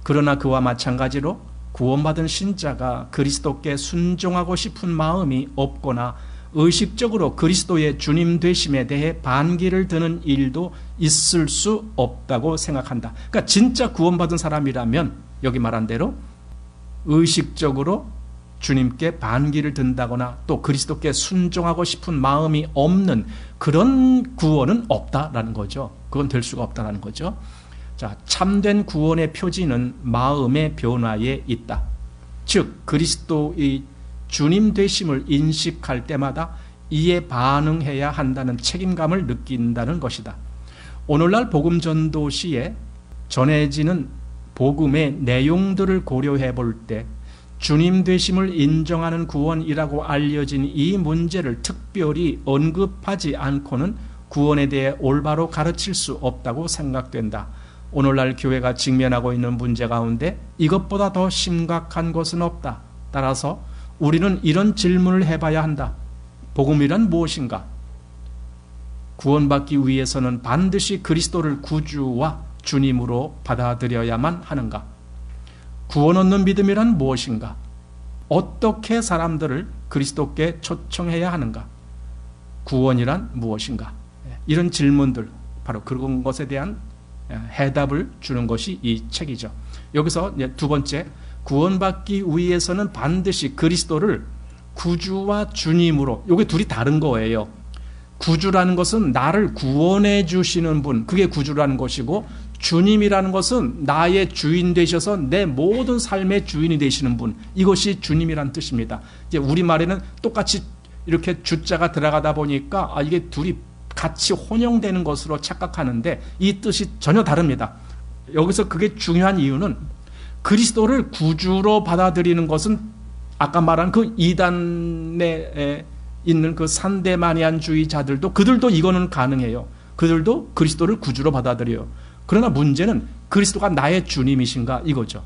그러나 그와 마찬가지로 구원받은 신자가 그리스도께 순종하고 싶은 마음이 없거나 의식적으로 그리스도의 주님 되심에 대해 반기를 드는 일도 있을 수 없다고 생각한다. 그러니까 진짜 구원받은 사람이라면 여기 말한 대로 의식적으로 주님께 반기를 든다거나 또 그리스도께 순종하고 싶은 마음이 없는 그런 구원은 없다라는 거죠. 그건 될 수가 없다라는 거죠. 자, 참된 구원의 표지는 마음의 변화에 있다. 즉 그리스도의 주님 되심을 인식할 때마다 이에 반응해야 한다는 책임감을 느낀다는 것이다. 오늘날 복음 전도 시에 전해지는 복음의 내용들을 고려해 볼 때 주님 되심을 인정하는 구원이라고 알려진 이 문제를 특별히 언급하지 않고는 구원에 대해 올바로 가르칠 수 없다고 생각된다. 오늘날 교회가 직면하고 있는 문제 가운데 이것보다 더 심각한 것은 없다. 따라서 우리는 이런 질문을 해봐야 한다. 복음이란 무엇인가? 구원받기 위해서는 반드시 그리스도를 구주와 주님으로 받아들여야만 하는가? 구원 얻는 믿음이란 무엇인가? 어떻게 사람들을 그리스도께 초청해야 하는가? 구원이란 무엇인가? 이런 질문들, 바로 그런 것에 대한 해답을 주는 것이 이 책이죠. 여기서 두 번째, 구원받기 위해서는 반드시 그리스도를 구주와 주님으로, 요게 둘이 다른 거예요. 구주라는 것은 나를 구원해 주시는 분, 그게 구주라는 것이고, 주님이라는 것은 나의 주인 되셔서 내 모든 삶의 주인이 되시는 분, 이것이 주님이란 뜻입니다. 이제 우리말에는 똑같이 이렇게 주자가 들어가다 보니까 이게 둘이 같이 혼용되는 것으로 착각하는데 이 뜻이 전혀 다릅니다. 여기서 그게 중요한 이유는 그리스도를 구주로 받아들이는 것은 아까 말한 그 이단에 있는 그 산데마니안주의자들도 그들도 이거는 가능해요. 그들도 그리스도를 구주로 받아들여요. 그러나 문제는 그리스도가 나의 주님이신가 이거죠.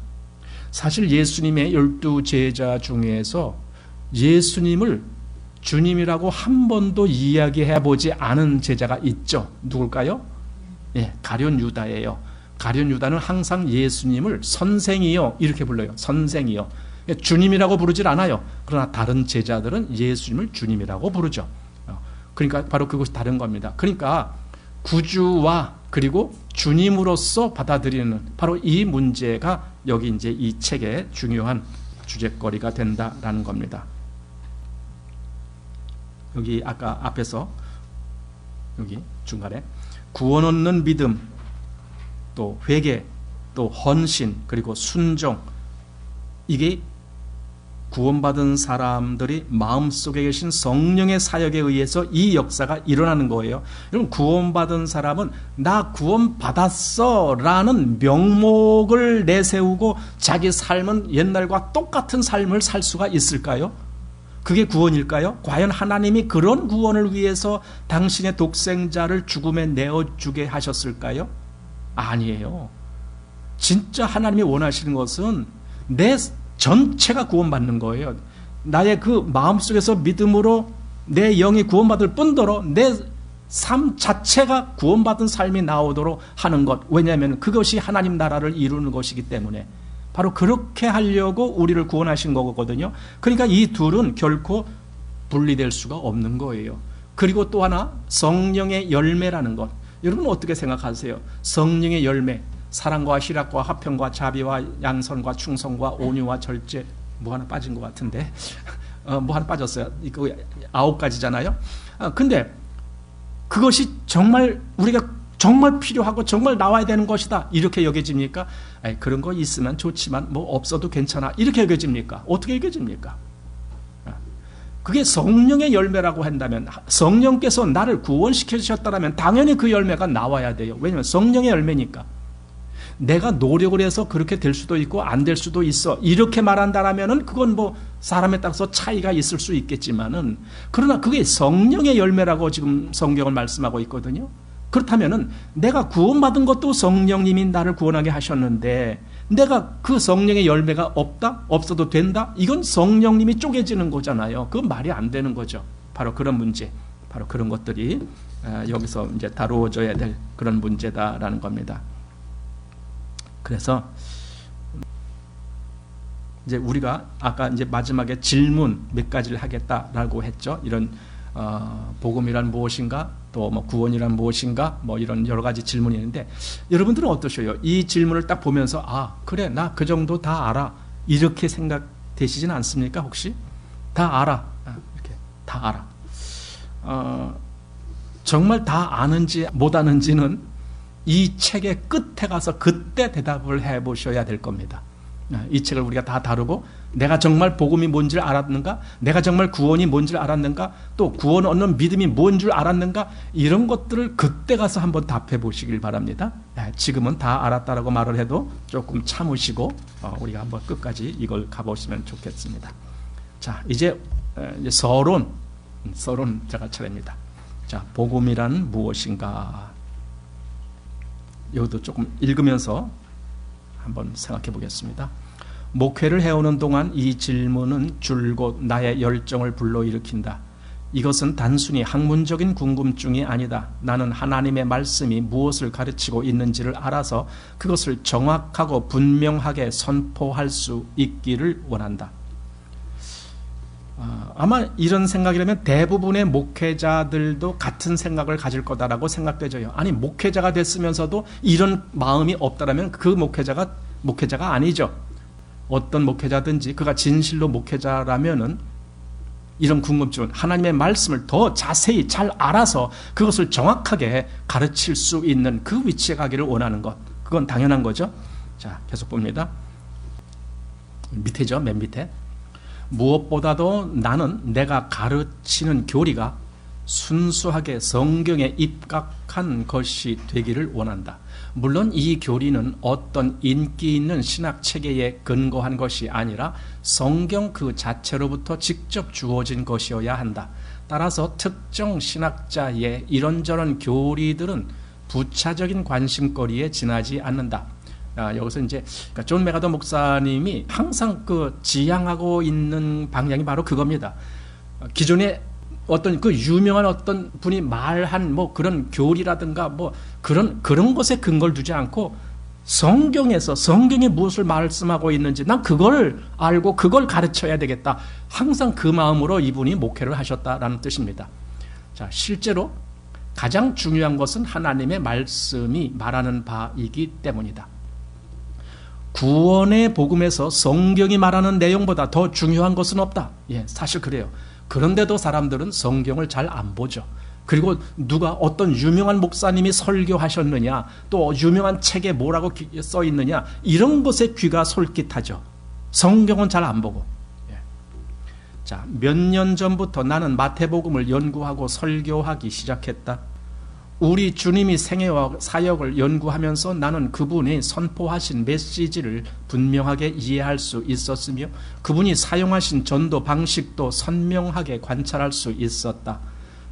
사실 예수님의 12 제자 중에서 예수님을 주님이라고 한 번도 이야기해 보지 않은 제자가 있죠. 누굴까요? 예, 가룟 유다예요. 가룟 유다는 항상 예수님을 선생이요 이렇게 불러요. 선생이요. 주님이라고 부르질 않아요. 그러나 다른 제자들은 예수님을 주님이라고 부르죠. 그러니까 바로 그것이 다른 겁니다. 그러니까 구주와 그리고 주님으로서 받아들이는 바로 이 문제가 여기 이제 이 책의 중요한 주제거리가 된다라는 겁니다. 여기 아까 앞에서 여기 중간에 구원 얻는 믿음, 또 회개, 또 헌신, 그리고 순종, 이게 구원받은 사람들이 마음속에 계신 성령의 사역에 의해서 이 역사가 일어나는 거예요. 여러분, 구원받은 사람은 나 구원받았어 라는 명목을 내세우고 자기 삶은 옛날과 똑같은 삶을 살 수가 있을까요? 그게 구원일까요? 과연 하나님이 그런 구원을 위해서 당신의 독생자를 죽음에 내어주게 하셨을까요? 아니에요. 진짜 하나님이 원하시는 것은 내 전체가 구원받는 거예요. 나의 그 마음속에서 믿음으로 내 영이 구원받을 뿐더러 내 삶 자체가 구원받은 삶이 나오도록 하는 것. 왜냐하면 그것이 하나님 나라를 이루는 것이기 때문에 바로 그렇게 하려고 우리를 구원하신 거거든요. 그러니까 이 둘은 결코 분리될 수가 없는 거예요. 그리고 또 하나 성령의 열매라는 것. 여러분 어떻게 생각하세요? 성령의 열매, 사랑과 희락과 화평과 자비와 양선과 충성과 온유와 절제, 뭐 하나 빠진 것 같은데 뭐 하나 빠졌어요. 이거 9가지잖아요. 근데 그것이 정말 우리가 정말 필요하고 정말 나와야 되는 것이다 이렇게 여겨집니까? 그런 거 있으면 좋지만 뭐 없어도 괜찮아 이렇게 여겨집니까? 어떻게 여겨집니까? 그게 성령의 열매라고 한다면, 성령께서 나를 구원시켜 주셨다면 당연히 그 열매가 나와야 돼요. 왜냐하면 성령의 열매니까. 내가 노력을 해서 그렇게 될 수도 있고 안 될 수도 있어 이렇게 말한다라면은 그건 뭐 사람에 따라서 차이가 있을 수 있겠지만은, 그러나 그게 성령의 열매라고 지금 성경을 말씀하고 있거든요. 그렇다면은 내가 구원받은 것도 성령님이 나를 구원하게 하셨는데 내가 그 성령의 열매가 없다? 없어도 된다? 이건 성령님이 쪼개지는 거잖아요. 그건 말이 안 되는 거죠. 바로 그런 문제, 바로 그런 것들이 여기서 이제 다루어져야 될 그런 문제다라는 겁니다. 그래서 이제 우리가 아까 이제 마지막에 질문 몇 가지를 하겠다라고 했죠. 이런 복음이란 무엇인가, 또 뭐 구원이란 무엇인가, 뭐 이런 여러 가지 질문이 있는데 여러분들은 어떠셔요? 이 질문을 딱 보면서 그래 나 그 정도 다 알아 이렇게 생각되시진 않습니까? 혹시 다 알아 이렇게 다 알아. 정말 다 아는지 못 아는지는 이 책의 끝에 가서 그때 대답을 해보셔야 될 겁니다. 이 책을 우리가 다 다루고 내가 정말 복음이 뭔지를 알았는가, 내가 정말 구원이 뭔지를 알았는가, 또 구원 얻는 믿음이 뭔 줄 알았는가, 이런 것들을 그때 가서 한번 답해 보시길 바랍니다. 지금은 다 알았다라고 말을 해도 조금 참으시고 우리가 한번 끝까지 이걸 가보시면 좋겠습니다. 자, 이제 서론 제가 차례입니다. 자, 복음이란 무엇인가, 이것도 조금 읽으면서 한번 생각해 보겠습니다. 목회를 해오는 동안 이 질문은 줄곧 나의 열정을 불러일으킨다. 이것은 단순히 학문적인 궁금증이 아니다. 나는 하나님의 말씀이 무엇을 가르치고 있는지를 알아서 그것을 정확하고 분명하게 선포할 수 있기를 원한다. 아마 이런 생각이라면 대부분의 목회자들도 같은 생각을 가질 거다라고 생각되죠. 아니, 목회자가 됐으면서도 이런 마음이 없다라면 그 목회자가 아니죠. 어떤 목회자든지 그가 진실로 목회자라면은 이런 궁금증은 하나님의 말씀을 더 자세히 잘 알아서 그것을 정확하게 가르칠 수 있는 그 위치에 가기를 원하는 것. 그건 당연한 거죠. 자, 계속 봅니다. 밑에죠, 맨 밑에. 무엇보다도 나는 내가 가르치는 교리가 순수하게 성경에 입각한 것이 되기를 원한다. 물론 이 교리는 어떤 인기 있는 신학 체계에 근거한 것이 아니라 성경 그 자체로부터 직접 주어진 것이어야 한다. 따라서 특정 신학자의 이런저런 교리들은 부차적인 관심거리에 지나지 않는다. 여기서 이제 존 메가더 목사님이 항상 그 지향하고 있는 방향이 바로 그겁니다. 기존에 어떤 그 유명한 어떤 분이 말한 뭐 그런 교리라든가 뭐 그런 것에 근거를 두지 않고 성경에서 성경에 무엇을 말씀하고 있는지 난 그걸 알고 그걸 가르쳐야 되겠다. 항상 그 마음으로 이분이 목회를 하셨다라는 뜻입니다. 자, 실제로 가장 중요한 것은 하나님의 말씀이 말하는 바이기 때문이다. 구원의 복음에서 성경이 말하는 내용보다 더 중요한 것은 없다. 예, 사실 그래요. 그런데도 사람들은 성경을 잘 안 보죠. 그리고 누가 어떤 유명한 목사님이 설교하셨느냐, 또 유명한 책에 뭐라고 써 있느냐, 이런 것에 귀가 솔깃하죠. 성경은 잘 안 보고. 예. 자, 몇 년 전부터 나는 마태복음을 연구하고 설교하기 시작했다. 우리 주님이 생애와 사역을 연구하면서 나는 그분이 선포하신 메시지를 분명하게 이해할 수 있었으며 그분이 사용하신 전도 방식도 선명하게 관찰할 수 있었다.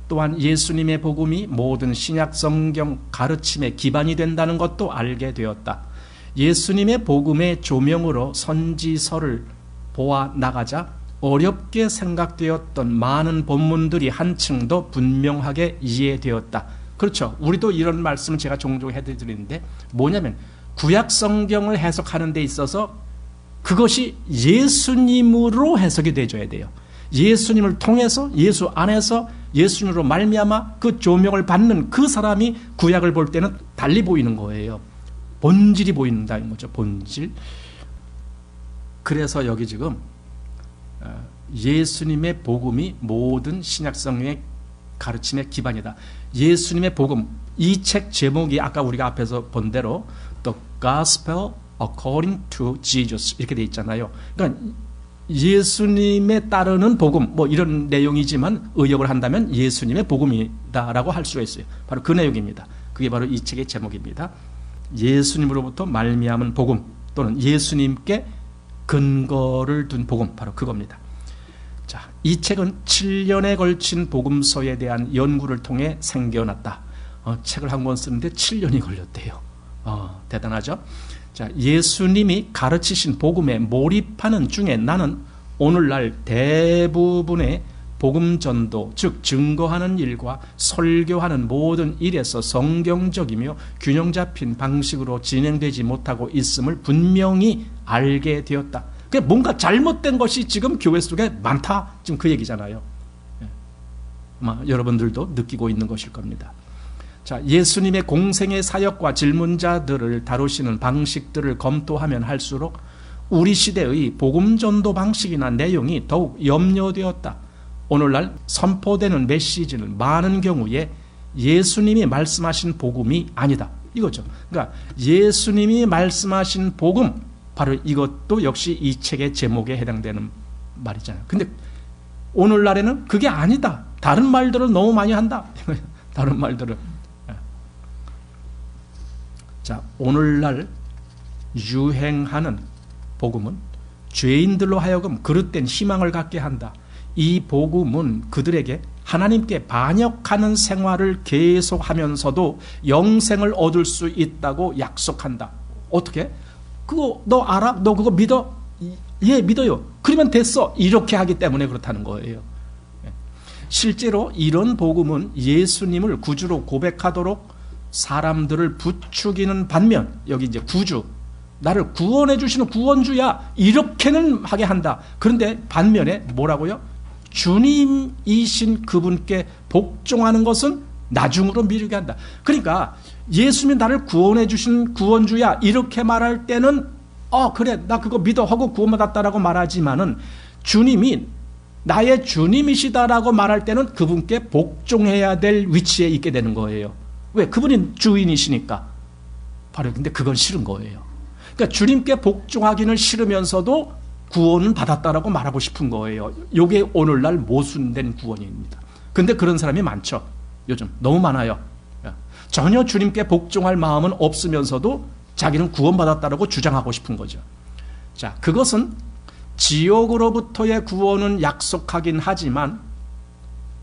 또한 예수님의 복음이 모든 신약 성경 가르침의 기반이 된다는 것도 알게 되었다. 예수님의 복음의 조명으로 선지서를 보아 나가자 어렵게 생각되었던 많은 본문들이 한층 더 분명하게 이해되었다. 그렇죠. 우리도 이런 말씀을 제가 종종 해드리는데 뭐냐면 구약 성경을 해석하는 데 있어서 그것이 예수님으로 해석이 되어야 돼요. 예수님을 통해서 예수 안에서 예수님으로 말미암아 그 조명을 받는 그 사람이 구약을 볼 때는 달리 보이는 거예요. 본질이 보인다는 거죠. 본질. 그래서 여기 지금 예수님의 복음이 모든 신약 성경의 가르침의 기반이다. 예수님의 복음, 이 책 제목이 아까 우리가 앞에서 본 대로 The Gospel According to Jesus 이렇게 돼 있잖아요. 그러니까 예수님에 따르는 복음 뭐 이런 내용이지만 의역을 한다면 예수님의 복음이다라고 할 수가 있어요. 바로 그 내용입니다. 그게 바로 이 책의 제목입니다. 예수님으로부터 말미암은 복음 또는 예수님께 근거를 둔 복음, 바로 그겁니다. 자, 이 책은 7년에 걸친 복음서에 대한 연구를 통해 생겨났다. 책을 한 권 쓰는데 7년이 걸렸대요. 대단하죠? 자, 예수님이 가르치신 복음에 몰입하는 중에 나는 오늘날 대부분의 복음 전도, 즉 증거하는 일과 설교하는 모든 일에서 성경적이며 균형 잡힌 방식으로 진행되지 못하고 있음을 분명히 알게 되었다. 뭔가 잘못된 것이 지금 교회 속에 많다. 지금 그 얘기잖아요. 아마 여러분들도 느끼고 있는 것일 겁니다. 자, 예수님의 공생의 사역과 질문자들을 다루시는 방식들을 검토하면 할수록 우리 시대의 복음 전도 방식이나 내용이 더욱 염려되었다. 오늘날 선포되는 메시지는 많은 경우에 예수님이 말씀하신 복음이 아니다. 이거죠. 그러니까 예수님이 말씀하신 복음, 바로 이것도 역시 이 책의 제목에 해당되는 말이잖아요. 근데 오늘날에는 그게 아니다. 다른 말들을 너무 많이 한다. 다른 말들을. 자, 오늘날 유행하는 복음은 죄인들로 하여금 그릇된 희망을 갖게 한다. 이 복음은 그들에게 하나님께 반역하는 생활을 계속하면서도 영생을 얻을 수 있다고 약속한다. 어떻게? 그거 너 알아? 너 그거 믿어? 예, 믿어요. 그러면 됐어. 이렇게 하기 때문에 그렇다는 거예요. 실제로 이런 복음은 예수님을 구주로 고백하도록 사람들을 부추기는 반면, 여기 이제 구주, 나를 구원해 주시는 구원주야, 이렇게는 하게 한다. 그런데 반면에 뭐라고요? 주님이신 그분께 복종하는 것은 나중으로 미루게 한다. 그러니까 예수님이 나를 구원해 주신 구원주야, 이렇게 말할 때는 그래, 나 그거 믿어 하고 구원받았다라고 말하지만은 주님이 나의 주님이시다라고 말할 때는 그분께 복종해야 될 위치에 있게 되는 거예요. 왜? 그분이 주인이시니까. 바로 근데 그건 싫은 거예요. 그러니까 주님께 복종하기는 싫으면서도 구원은 받았다라고 말하고 싶은 거예요. 이게 오늘날 모순된 구원입니다. 근데 그런 사람이 많죠. 요즘 너무 많아요. 전혀 주님께 복종할 마음은 없으면서도 자기는 구원받았다라고 주장하고 싶은 거죠. 자, 그것은 지옥으로부터의 구원은 약속하긴 하지만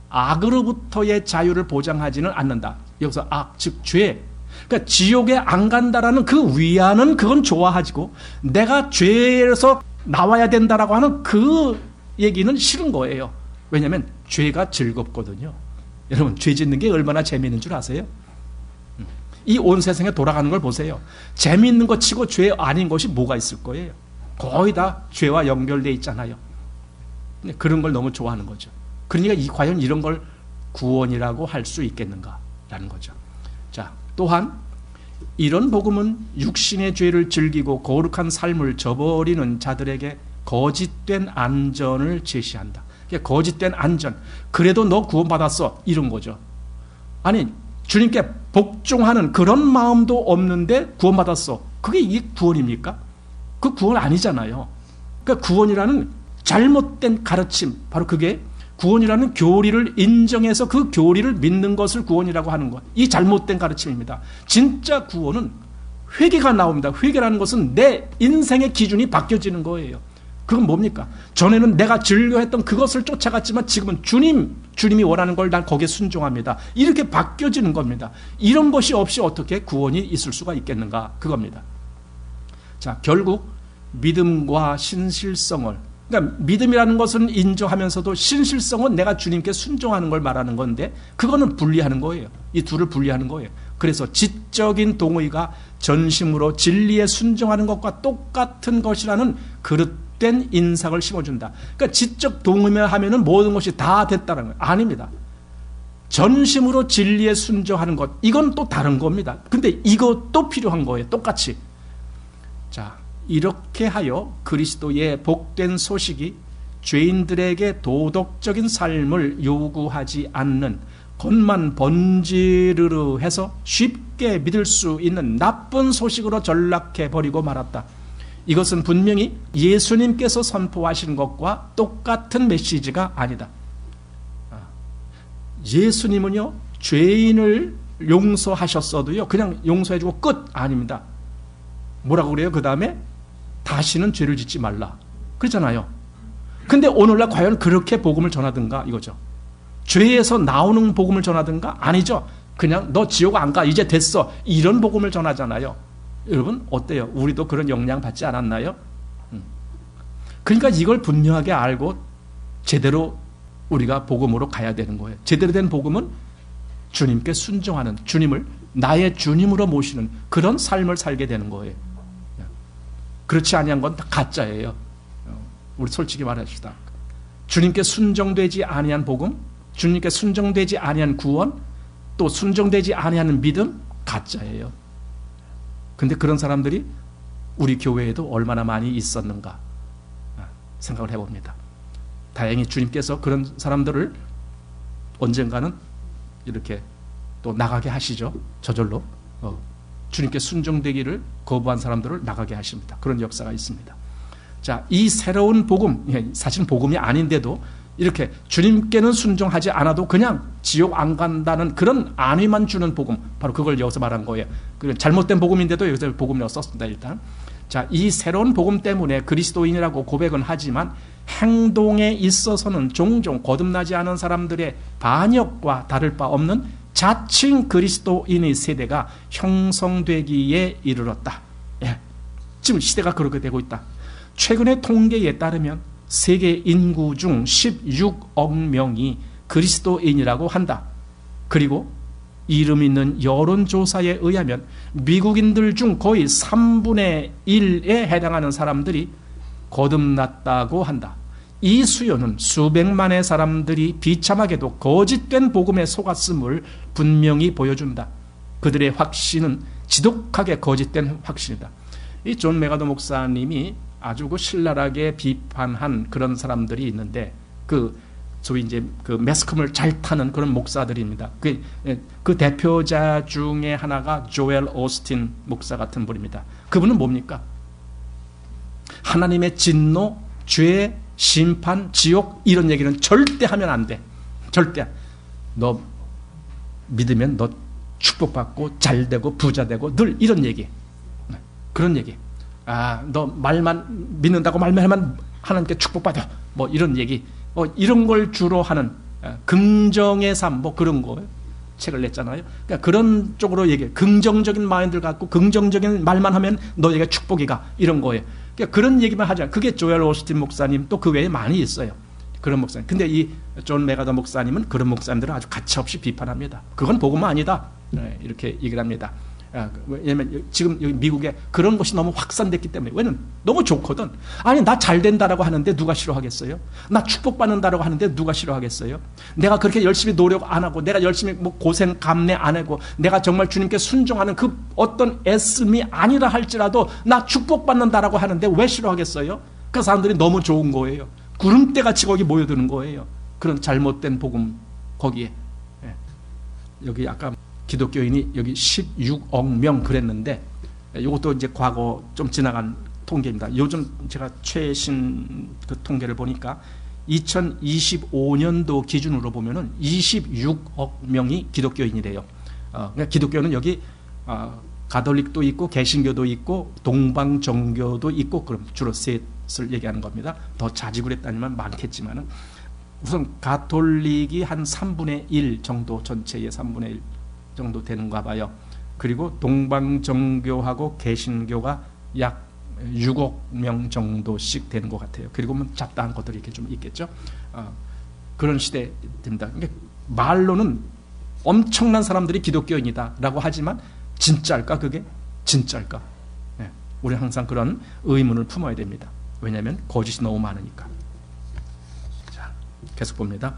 악으로부터의 자유를 보장하지는 않는다. 여기서 악, 즉 죄. 그러니까 지옥에 안 간다라는 그 위안은 그건 좋아하지고 내가 죄에서 나와야 된다라고 하는 그 얘기는 싫은 거예요. 왜냐하면 죄가 즐겁거든요. 여러분, 죄 짓는 게 얼마나 재미있는 줄 아세요? 이 온 세상에 돌아가는 걸 보세요. 재미있는 것 치고 죄 아닌 것이 뭐가 있을 거예요. 거의 다 죄와 연결되어 있잖아요. 그런 걸 너무 좋아하는 거죠. 그러니까 과연 이런 걸 구원이라고 할 수 있겠는가라는 거죠. 자, 또한 이런 복음은 육신의 죄를 즐기고 거룩한 삶을 저버리는 자들에게 거짓된 안전을 제시한다. 그러니까 거짓된 안전. 그래도 너 구원받았어. 이런 거죠. 아니, 주님께 복종하는 그런 마음도 없는데 구원받았어. 그게 이게 구원입니까? 그 구원 아니잖아요. 그러니까 구원이라는 잘못된 가르침, 바로 그게 구원이라는 교리를 인정해서 그 교리를 믿는 것을 구원이라고 하는 것. 이 잘못된 가르침입니다. 진짜 구원은 회개가 나옵니다. 회개라는 것은 내 인생의 기준이 바뀌어지는 거예요. 그건 뭡니까? 전에는 내가 즐겨했던 그것을 쫓아갔지만 지금은 주님이 원하는 걸 난 거기에 순종합니다. 이렇게 바뀌어지는 겁니다. 이런 것이 없이 어떻게 구원이 있을 수가 있겠는가? 그겁니다. 자, 결국 믿음과 신실성을, 그러니까 믿음이라는 것은 인정하면서도 신실성은 내가 주님께 순종하는 걸 말하는 건데 그거는 분리하는 거예요. 이 둘을 분리하는 거예요. 그래서 지적인 동의가 전심으로 진리에 순종하는 것과 똑같은 것이라는 그릇된 인상을 심어준다. 그러니까 지적 동의만 하면은 모든 것이 다 됐다는 거예요. 아닙니다. 전심으로 진리에 순종하는 것, 이건 또 다른 겁니다. 근데 이것도 필요한 거예요. 똑같이. 자, 이렇게 하여 그리스도의 복된 소식이 죄인들에게 도덕적인 삶을 요구하지 않는 겉만 번지르르 해서 쉽게 믿을 수 있는 나쁜 소식으로 전락해버리고 말았다. 이것은 분명히 예수님께서 선포하신 것과 똑같은 메시지가 아니다. 예수님은요, 죄인을 용서하셨어도요, 그냥 용서해주고 끝 아닙니다. 뭐라고 그래요? 그 다음에 다시는 죄를 짓지 말라. 그렇잖아요. 근데 오늘날 과연 그렇게 복음을 전하든가 이거죠. 죄에서 나오는 복음을 전하든가? 아니죠. 그냥 너 지옥 안 가. 이제 됐어. 이런 복음을 전하잖아요. 여러분 어때요? 우리도 그런 영향 받지 않았나요? 그러니까 이걸 분명하게 알고 제대로 우리가 복음으로 가야 되는 거예요. 제대로 된 복음은 주님께 순종하는, 주님을 나의 주님으로 모시는 그런 삶을 살게 되는 거예요. 그렇지 아니한 건 다 가짜예요. 우리 솔직히 말합시다. 주님께 순종되지 아니한 복음, 주님께 순종되지 아니한 구원, 또 순종되지 아니하는 믿음, 가짜예요. 근데 그런 사람들이 우리 교회에도 얼마나 많이 있었는가 생각을 해봅니다. 다행히 주님께서 그런 사람들을 언젠가는 이렇게 또 나가게 하시죠. 저절로. 주님께 순종되기를 거부한 사람들을 나가게 하십니다. 그런 역사가 있습니다. 자, 이 새로운 복음, 사실은 복음이 아닌데도 이렇게 주님께는 순종하지 않아도 그냥 지옥 안 간다는 그런 안위만 주는 복음, 바로 그걸 여기서 말한 거예요. 잘못된 복음인데도 여기서 복음을 썼습니다. 일단 자, 이 새로운 복음 때문에 그리스도인이라고 고백은 하지만 행동에 있어서는 종종 거듭나지 않은 사람들의 반역과 다를 바 없는 자칭 그리스도인의 세대가 형성되기에 이르렀다. 예, 지금 시대가 그렇게 되고 있다. 최근의 통계에 따르면 세계 인구 중 16억 명이 그리스도인이라고 한다. 그리고 이름 있는 여론조사에 의하면 미국인들 중 거의 3분의 1에 해당하는 사람들이 거듭났다고 한다. 이 수요는 수백만의 사람들이 비참하게도 거짓된 복음에 속았음을 분명히 보여준다. 그들의 확신은 지독하게 거짓된 확신이다. 이 존 메가더 목사님이 아주 그 신랄하게 비판한 그런 사람들이 있는데 소위 이제 그 매스컴을 잘 타는 그런 목사들입니다. 그 대표자 중에 하나가 조엘 오스틴 목사 같은 분입니다. 그분은 뭡니까? 하나님의 진노, 죄, 심판, 지옥 이런 얘기는 절대 하면 안 돼. 절대. 너 믿으면 너 축복받고 잘되고 부자되고 늘 이런 얘기. 그런 얘기. 너 말만 믿는다고 말만 하면 하나님께 축복받아. 뭐 이런 얘기. 이런 걸 주로 하는 긍정의 삶 뭐 그런 거 책을 냈잖아요. 그러니까 그런 쪽으로 얘기해. 긍정적인 마인드를 갖고 긍정적인 말만 하면 너에게 축복이가 이런 거예요. 그러니까 그런 얘기만 하잖아요. 그게 조엘 오스틴 목사님 또 그 외에 많이 있어요. 그런 목사님. 근데 이 존 메가더 목사님은 그런 목사님들을 아주 가차없이 비판합니다. 그건 복음 아니다. 이렇게 얘기를 합니다. 왜냐면 지금 여기 미국에 그런 것이 너무 확산됐기 때문에. 왜냐면 너무 좋거든. 아니 나 잘 된다라고 하는데 누가 싫어하겠어요? 나 축복받는다라고 하는데 누가 싫어하겠어요? 내가 그렇게 열심히 노력 안 하고 내가 열심히 뭐 고생 감내 안 하고 내가 정말 주님께 순종하는 그 어떤 애씀이 아니라 할지라도 나 축복받는다라고 하는데 왜 싫어하겠어요? 그 사람들이 너무 좋은 거예요. 구름대같이 거기 모여드는 거예요. 그런 잘못된 복음 거기에. 여기 아까 기독교인이 여기 16억 명 그랬는데 이것도 이제 과거 좀 지나간 통계입니다. 요즘 제가 최신 그 통계를 보니까 2025년도 기준으로 보면은 26억 명이 기독교인이래요. 그러니까 기독교는 여기 가톨릭도 있고 개신교도 있고 동방정교도 있고 그럼 주로 셋을 얘기하는 겁니다. 더 자지구랬다니만 많겠지만은 우선 가톨릭이 한 3분의 1 정도 전체의 3분의 1 정도 되는가 봐요. 그리고 동방정교하고 개신교가 약 6억 명 정도씩 되는 것 같아요. 그리고 뭐 잡다한 것들이 이렇게 좀 있겠죠. 그런 시대 됩니다. 그러니까 말로는 엄청난 사람들이 기독교인이다라고 하지만 진짜일까 그게? 진짜일까? 우리 항상 그런 의문을 품어야 됩니다. 왜냐하면 거짓이 너무 많으니까. 자, 계속 봅니다.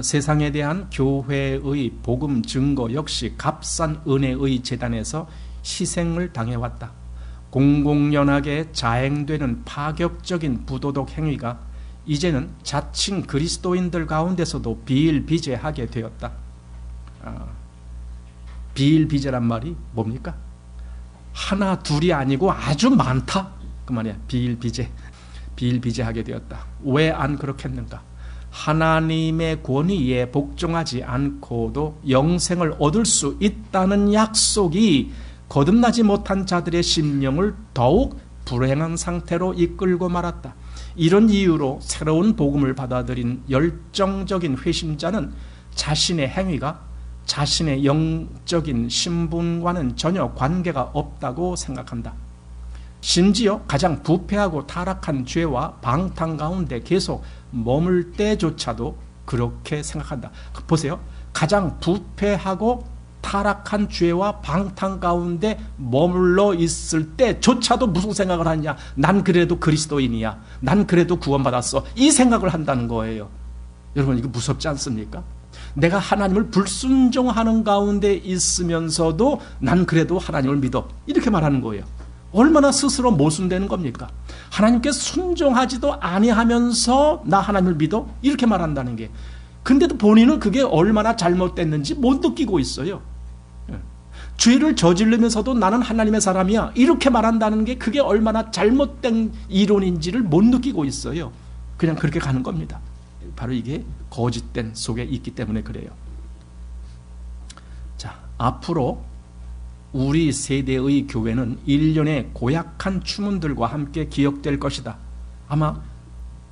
세상에 대한 교회의 복음 증거 역시 값싼 은혜의 재단에서 희생을 당해왔다. 공공연하게 자행되는 파격적인 부도덕 행위가 이제는 자칭 그리스도인들 가운데서도 비일비재하게 되었다. 비일비재란 말이 뭡니까? 하나 둘이 아니고 아주 많다 그 말이야. 비일비재하게 되었다. 왜 안 그렇겠는가? 하나님의 권위에 복종하지 않고도 영생을 얻을 수 있다는 약속이 거듭나지 못한 자들의 심령을 더욱 불행한 상태로 이끌고 말았다. 이런 이유로 새로운 복음을 받아들인 열정적인 회심자는 자신의 행위가 자신의 영적인 신분과는 전혀 관계가 없다고 생각한다. 심지어 가장 부패하고 타락한 죄와 방탕 가운데 계속 머물 때조차도 그렇게 생각한다. 보세요. 가장 부패하고 타락한 죄와 방탕 가운데 머물러 있을 때조차도 무슨 생각을 하냐? 난 그래도 그리스도인이야. 난 그래도 구원받았어. 이 생각을 한다는 거예요. 여러분 이거 무섭지 않습니까? 내가 하나님을 불순종하는 가운데 있으면서도 난 그래도 하나님을 믿어. 이렇게 말하는 거예요. 얼마나 스스로 모순되는 겁니까? 하나님께 순종하지도 아니하면서 나 하나님을 믿어? 이렇게 말한다는 게. 근데도 본인은 그게 얼마나 잘못됐는지 못 느끼고 있어요. 죄를 저지르면서도 나는 하나님의 사람이야. 이렇게 말한다는 게 그게 얼마나 잘못된 이론인지를 못 느끼고 있어요. 그냥 그렇게 가는 겁니다. 바로 이게 거짓된 속에 있기 때문에 그래요. 자, 앞으로 우리 세대의 교회는 일련의 고약한 추문들과 함께 기억될 것이다. 아마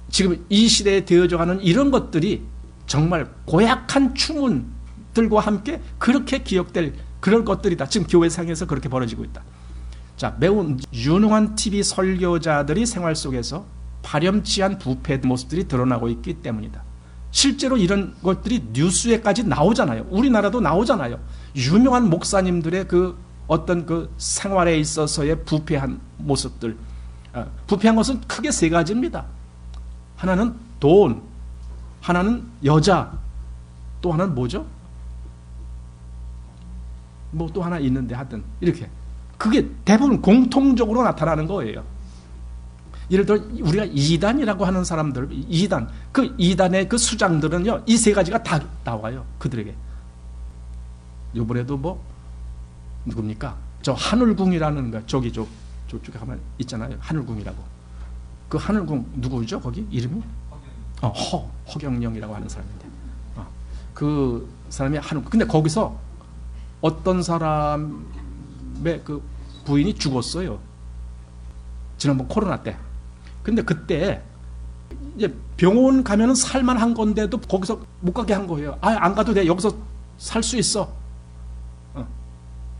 지금 이 시대에 되어져가는 이런 것들이 정말 고약한 추문들과 함께 그렇게 기억될 그런 것들이다. 지금 교회상에서 그렇게 벌어지고 있다. 자, 매우 유능한 TV 설교자들이 생활 속에서 파렴치한 부패 모습들이 드러나고 있기 때문이다. 실제로 이런 것들이 뉴스에까지 나오잖아요. 우리나라도 나오잖아요. 유명한 목사님들의 그 어떤 그 생활에 있어서의 부패한 모습들. 부패한 것은 크게 세 가지입니다. 하나는 돈, 하나는 여자, 또 하나는 뭐죠? 뭐 또 하나 있는데 하여튼 이렇게 그게 대부분 공통적으로 나타나는 거예요. 예를 들어 우리가 이단이라고 하는 사람들, 그 이단의 그 수장들은요, 이 세 가지가 다 나와요. 그들에게. 이번에도 뭐 누굽니까? 저 하늘궁이라는 거, 저쪽에 가면 있잖아요. 하늘궁이라고. 그 하늘궁 누구죠? 거기 이름이? 허경영이라고 하는 사람인데. 그 사람이 하늘궁. 근데 거기서 어떤 사람의 그 부인이 죽었어요. 지난번 코로나 때. 근데 그때 이제 병원 가면은 살만한 건데도 거기서 못 가게 한 거예요. 안 가도 돼. 여기서 살 수 있어.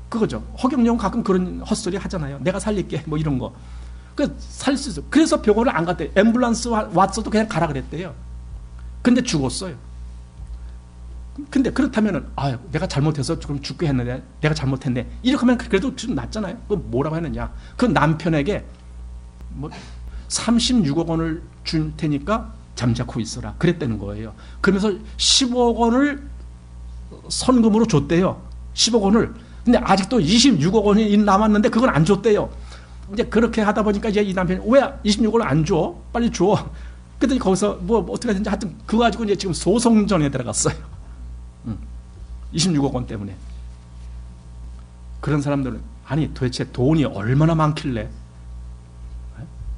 그거죠. 허경영 가끔 그런 헛소리 하잖아요. 내가 살릴게. 뭐 이런 거. 살 수 있어. 그래서 병원을 안 갔대. 앰뷸런스 왔어도 그냥 가라 그랬대요. 근데 죽었어요. 근데 그렇다면은, 내가 잘못해서 조금 죽게 했는데, 내가 잘못했네. 이렇게 하면 그래도 좀 낫잖아요. 그 뭐라고 했느냐. 그 남편에게 뭐 36억 원을 줄 테니까 잠자코 있어라. 그랬다는 거예요. 그러면서 10억 원을 선금으로 줬대요. 10억 원을. 근데 아직도 26억 원이 남았는데 그건 안 줬대요. 이제 그렇게 하다 보니까 이제 이 남편이 왜 26억 원을 안 줘? 빨리 줘. 그랬더니 거기서 뭐 어떻게 하든지 하여튼 그거 가지고 이제 지금 소송전에 들어갔어요. 26억 원 때문에. 그런 사람들은 아니 도대체 돈이 얼마나 많길래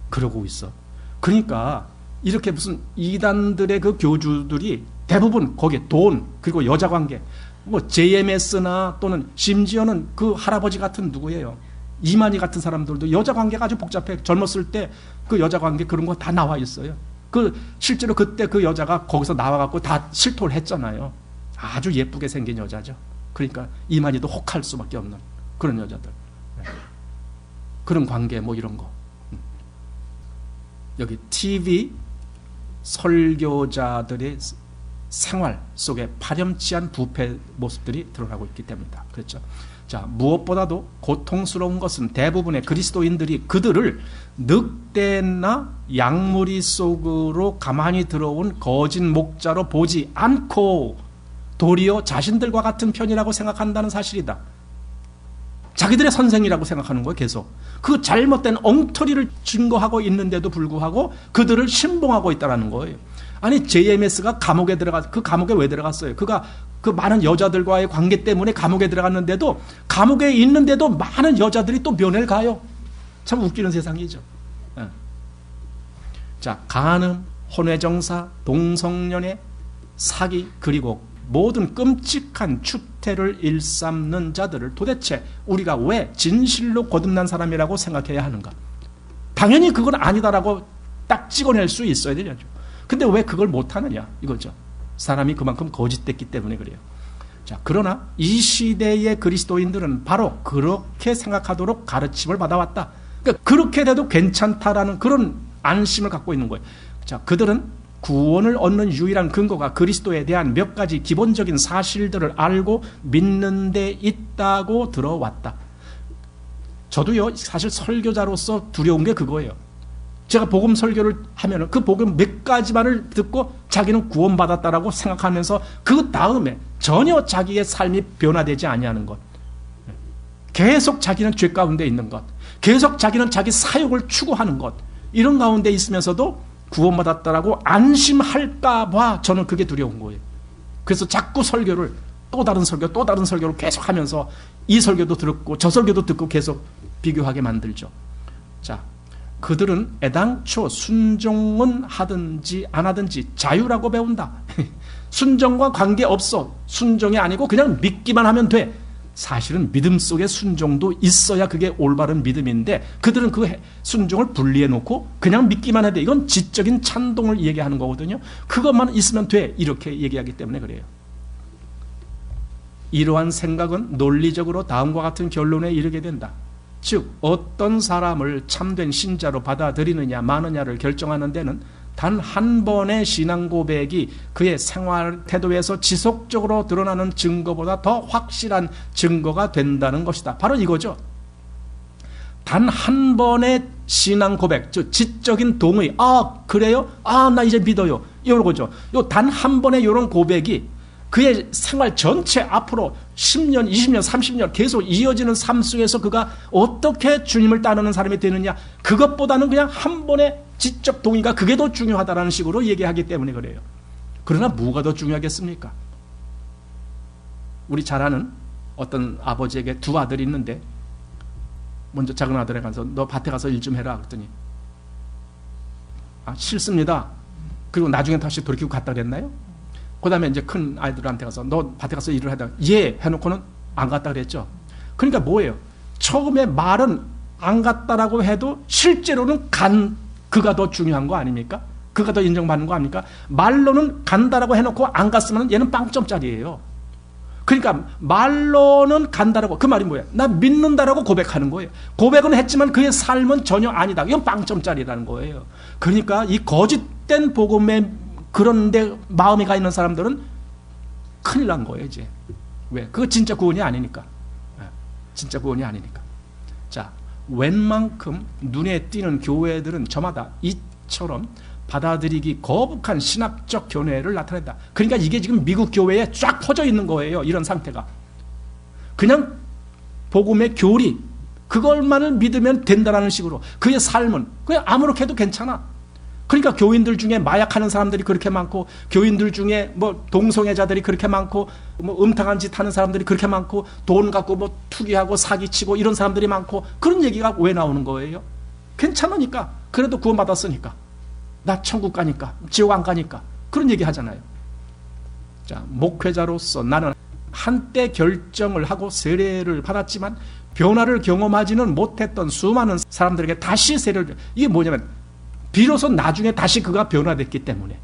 그러고 있어. 그러니까 이렇게 무슨 이단들의 그 교주들이 대부분 거기에 돈 그리고 여자 관계 뭐 JMS나 또는 심지어는 그 할아버지 같은 누구예요? 이만희 같은 사람들도 여자 관계가 아주 복잡해. 젊었을 때 그 여자 관계 그런 거 다 나와 있어요. 실제로 그때 그 여자가 거기서 나와갖고 다 실토를 했잖아요. 아주 예쁘게 생긴 여자죠. 그러니까 이만희도 혹할 수밖에 없는 그런 여자들. 그런 관계 뭐 이런 거. 여기 TV 설교자들의 생활 속에 파렴치한 부패 모습들이 드러나고 있기 때문이다. 그렇죠. 자, 무엇보다도 고통스러운 것은 대부분의 그리스도인들이 그들을 늑대나 양무리 속으로 가만히 들어온 거짓 목자로 보지 않고 도리어 자신들과 같은 편이라고 생각한다는 사실이다. 자기들의 선생이라고 생각하는 거예요. 계속. 그 잘못된 엉터리를 증거하고 있는데도 불구하고 그들을 신봉하고 있다는 거예요. 아니 JMS가 감옥에 그 감옥에 왜 들어갔어요? 그가 그 많은 여자들과의 관계 때문에 감옥에 들어갔는데도 감옥에 있는데도 많은 여자들이 또 면회를 가요. 참 웃기는 세상이죠. 자, 간음, 혼외정사, 동성연애, 사기 그리고 모든 끔찍한 추태를 일삼는 자들을 도대체 우리가 왜 진실로 거듭난 사람이라고 생각해야 하는가? 당연히 그건 아니다라고 딱 찍어낼 수 있어야 되죠. 근데 왜 그걸 못하느냐 이거죠. 사람이 그만큼 거짓됐기 때문에 그래요. 자, 그러나 이 시대의 그리스도인들은 바로 그렇게 생각하도록 가르침을 받아왔다. 그러니까 그렇게 돼도 괜찮다라는 그런 안심을 갖고 있는 거예요. 자, 그들은 구원을 얻는 유일한 근거가 그리스도에 대한 몇 가지 기본적인 사실들을 알고 믿는 데 있다고 들어왔다. 저도요, 사실 설교자로서 두려운 게 그거예요. 제가 복음 설교를 하면은 그 복음 몇 가지만을 듣고 자기는 구원받았다라고 생각하면서 그 다음에 전혀 자기의 삶이 변화되지 아니하는 것. 계속 자기는 죄 가운데 있는 것. 계속 자기는 자기 사욕을 추구하는 것. 이런 가운데 있으면서도 구원받았다라고 안심할까 봐 저는 그게 두려운 거예요. 그래서 자꾸 설교를 또 다른 설교를 계속 하면서 이 설교도 듣고 저 설교도 듣고 계속 비교하게 만들죠. 자, 그들은 애당초 순종은 하든지 안 하든지 자유라고 배운다. 순종과 관계없어. 순종이 아니고 그냥 믿기만 하면 돼. 사실은 믿음 속에 순종도 있어야 그게 올바른 믿음인데 그들은 그 순종을 분리해 놓고 그냥 믿기만 해야 돼. 이건 지적인 찬동을 얘기하는 거거든요. 그것만 있으면 돼. 이렇게 얘기하기 때문에 그래요. 이러한 생각은 논리적으로 다음과 같은 결론에 이르게 된다. 즉 어떤 사람을 참된 신자로 받아들이느냐 마느냐를 결정하는 데는 단 한 번의 신앙 고백이 그의 생활 태도에서 지속적으로 드러나는 증거보다 더 확실한 증거가 된다는 것이다. 바로 이거죠. 단 한 번의 신앙 고백, 즉 지적인 동의, 그래요? 나 이제 믿어요. 이런 거죠. 단 한 번의 이런 고백이 그의 생활 전체 앞으로 10년, 20년, 30년 계속 이어지는 삶 속에서 그가 어떻게 주님을 따르는 사람이 되느냐, 그것보다는 그냥 한 번의 지적 동의가 그게 더 중요하다는 식으로 얘기하기 때문에 그래요. 그러나 뭐가 더 중요하겠습니까? 우리 잘 아는 어떤 아버지에게 두 아들이 있는데 먼저 작은 아들에 가서 너 밭에 가서 일 좀 해라 그랬더니 싫습니다. 그리고 나중에 다시 돌이키고 갔다 그랬나요? 그 다음에 이제 큰 아이들한테 가서 너 밭에 가서 일을 하다가 예 해놓고는 안 갔다 그랬죠. 그러니까 뭐예요? 처음에 말은 안 갔다라고 해도 실제로는 그가 더 중요한 거 아닙니까? 그가 더 인정받는 거 아닙니까? 말로는 간다라고 해놓고 안 갔으면 얘는 빵점짜리예요. 그러니까 말로는 간다라고, 그 말이 뭐예요? 나 믿는다라고 고백하는 거예요. 고백은 했지만 그의 삶은 전혀 아니다. 이건 빵점짜리라는 거예요. 그러니까 이 거짓된 복음에 그런데 마음이 가 있는 사람들은 큰일 난 거예요, 이제. 왜? 그거 진짜 구원이 아니니까. 진짜 구원이 아니니까. 자, 웬만큼 눈에 띄는 교회들은 저마다 이처럼 받아들이기 거북한 신학적 견해를 나타낸다. 그러니까 이게 지금 미국 교회에 쫙 퍼져 있는 거예요. 이런 상태가. 그냥 복음의 교리, 그걸만을 믿으면 된다라는 식으로 그의 삶은 그냥 아무렇게 해도 괜찮아. 그러니까 교인들 중에 마약하는 사람들이 그렇게 많고, 교인들 중에 뭐 동성애자들이 그렇게 많고, 뭐 음탕한 짓 하는 사람들이 그렇게 많고, 돈 갖고 뭐 투기하고 사기치고 이런 사람들이 많고, 그런 얘기가 왜 나오는 거예요? 괜찮으니까. 그래도 구원받았으니까. 나 천국 가니까, 지옥 안 가니까. 그런 얘기 하잖아요. 자, 목회자로서 나는 한때 결정을 하고 세례를 받았지만 변화를 경험하지는 못했던 수많은 사람들에게 다시 세례를, 이게 뭐냐면 비로소 나중에 다시 그가 변화됐기 때문에,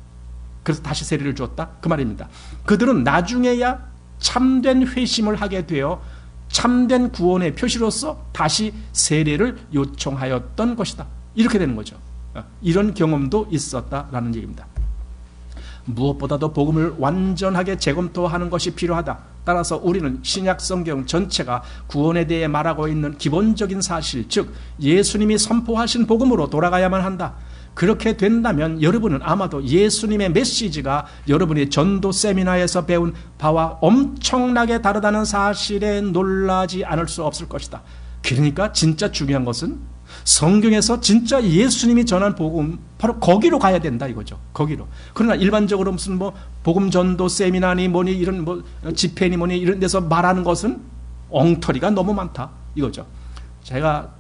그래서 다시 세례를 줬다 그 말입니다. 그들은 나중에야 참된 회심을 하게 되어 참된 구원의 표시로서 다시 세례를 요청하였던 것이다. 이렇게 되는 거죠. 이런 경험도 있었다라는 얘기입니다. 무엇보다도 복음을 완전하게 재검토하는 것이 필요하다. 따라서 우리는 신약 성경 전체가 구원에 대해 말하고 있는 기본적인 사실, 즉 예수님이 선포하신 복음으로 돌아가야만 한다. 그렇게 된다면 여러분은 아마도 예수님의 메시지가 여러분이 전도 세미나에서 배운 바와 엄청나게 다르다는 사실에 놀라지 않을 수 없을 것이다. 그러니까 진짜 중요한 것은 성경에서 진짜 예수님이 전한 복음, 바로 거기로 가야 된다 이거죠. 거기로. 그러나 일반적으로 무슨 뭐 복음 전도 세미나니 뭐니 이런 뭐 집회니 뭐니 이런 데서 말하는 것은 엉터리가 너무 많다 이거죠. 제가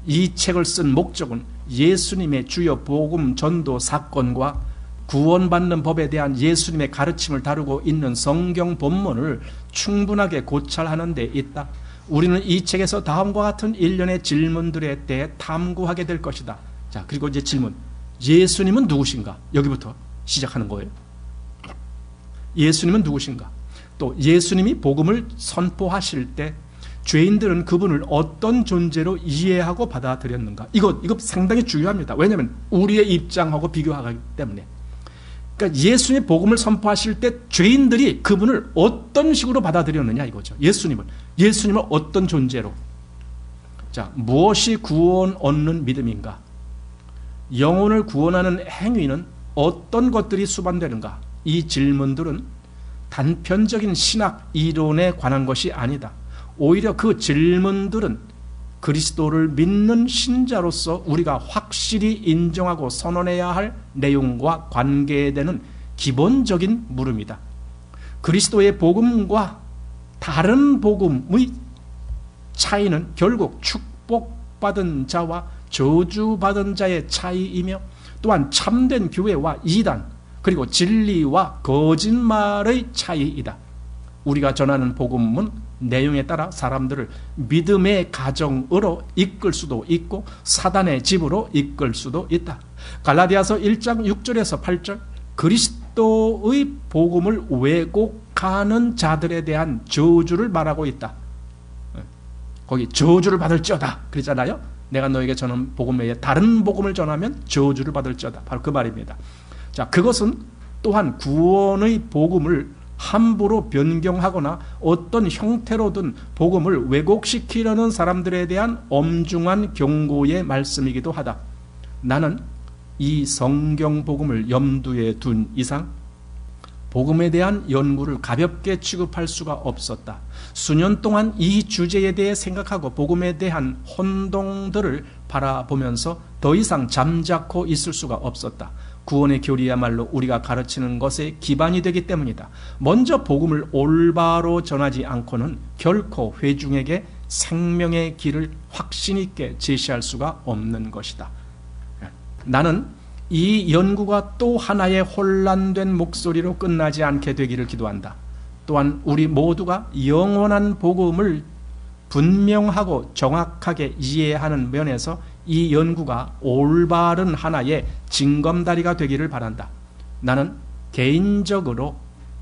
이 책을 쓴 목적은 예수님의 주요 복음 전도 사건과 구원받는 법에 대한 예수님의 가르침을 다루고 있는 성경 본문을 충분하게 고찰하는 데 있다. 우리는 이 책에서 다음과 같은 일련의 질문들에 대해 탐구하게 될 것이다. 자, 그리고 이제 질문. 예수님은 누구신가? 여기부터 시작하는 거예요. 예수님은 누구신가? 또 예수님이 복음을 선포하실 때 죄인들은 그분을 어떤 존재로 이해하고 받아들였는가? 이거 상당히 중요합니다. 왜냐하면 우리의 입장하고 비교하기 때문에. 그러니까 예수님의 복음을 선포하실 때 죄인들이 그분을 어떤 식으로 받아들였느냐 이거죠. 예수님을 어떤 존재로. 자, 무엇이 구원 얻는 믿음인가? 영혼을 구원하는 행위는 어떤 것들이 수반되는가? 이 질문들은 단편적인 신학 이론에 관한 것이 아니다. 오히려 그 질문들은 그리스도를 믿는 신자로서 우리가 확실히 인정하고 선언해야 할 내용과 관계되는 기본적인 물음이다. 그리스도의 복음과 다른 복음의 차이는 결국 축복받은 자와 저주받은 자의 차이이며, 또한 참된 교회와 이단, 그리고 진리와 거짓말의 차이이다. 우리가 전하는 복음은 내용에 따라 사람들을 믿음의 가정으로 이끌 수도 있고 사단의 집으로 이끌 수도 있다. 갈라디아서 1장 6절에서 8절, 그리스도의 복음을 왜곡하는 자들에 대한 저주를 말하고 있다. 거기 저주를 받을지어다 그러잖아요. 내가 너에게 전한 복음 외에 다른 복음을 전하면 저주를 받을지어다. 바로 그 말입니다. 자, 그것은 또한 구원의 복음을 함부로 변경하거나 어떤 형태로든 복음을 왜곡시키려는 사람들에 대한 엄중한 경고의 말씀이기도 하다. 나는 이 성경 복음을 염두에 둔 이상 복음에 대한 연구를 가볍게 취급할 수가 없었다. 수년 동안 이 주제에 대해 생각하고 복음에 대한 혼동들을 바라보면서 더 이상 잠자코 있을 수가 없었다. 구원의 교리야말로 우리가 가르치는 것에 기반이 되기 때문이다. 먼저 복음을 올바로 전하지 않고는 결코 회중에게 생명의 길을 확신 있게 제시할 수가 없는 것이다. 나는 이 연구가 또 하나의 혼란된 목소리로 끝나지 않게 되기를 기도한다. 또한 우리 모두가 영원한 복음을 분명하고 정확하게 이해하는 면에서 이 연구가 올바른 하나의 징검다리가 되기를 바란다. 나는 개인적으로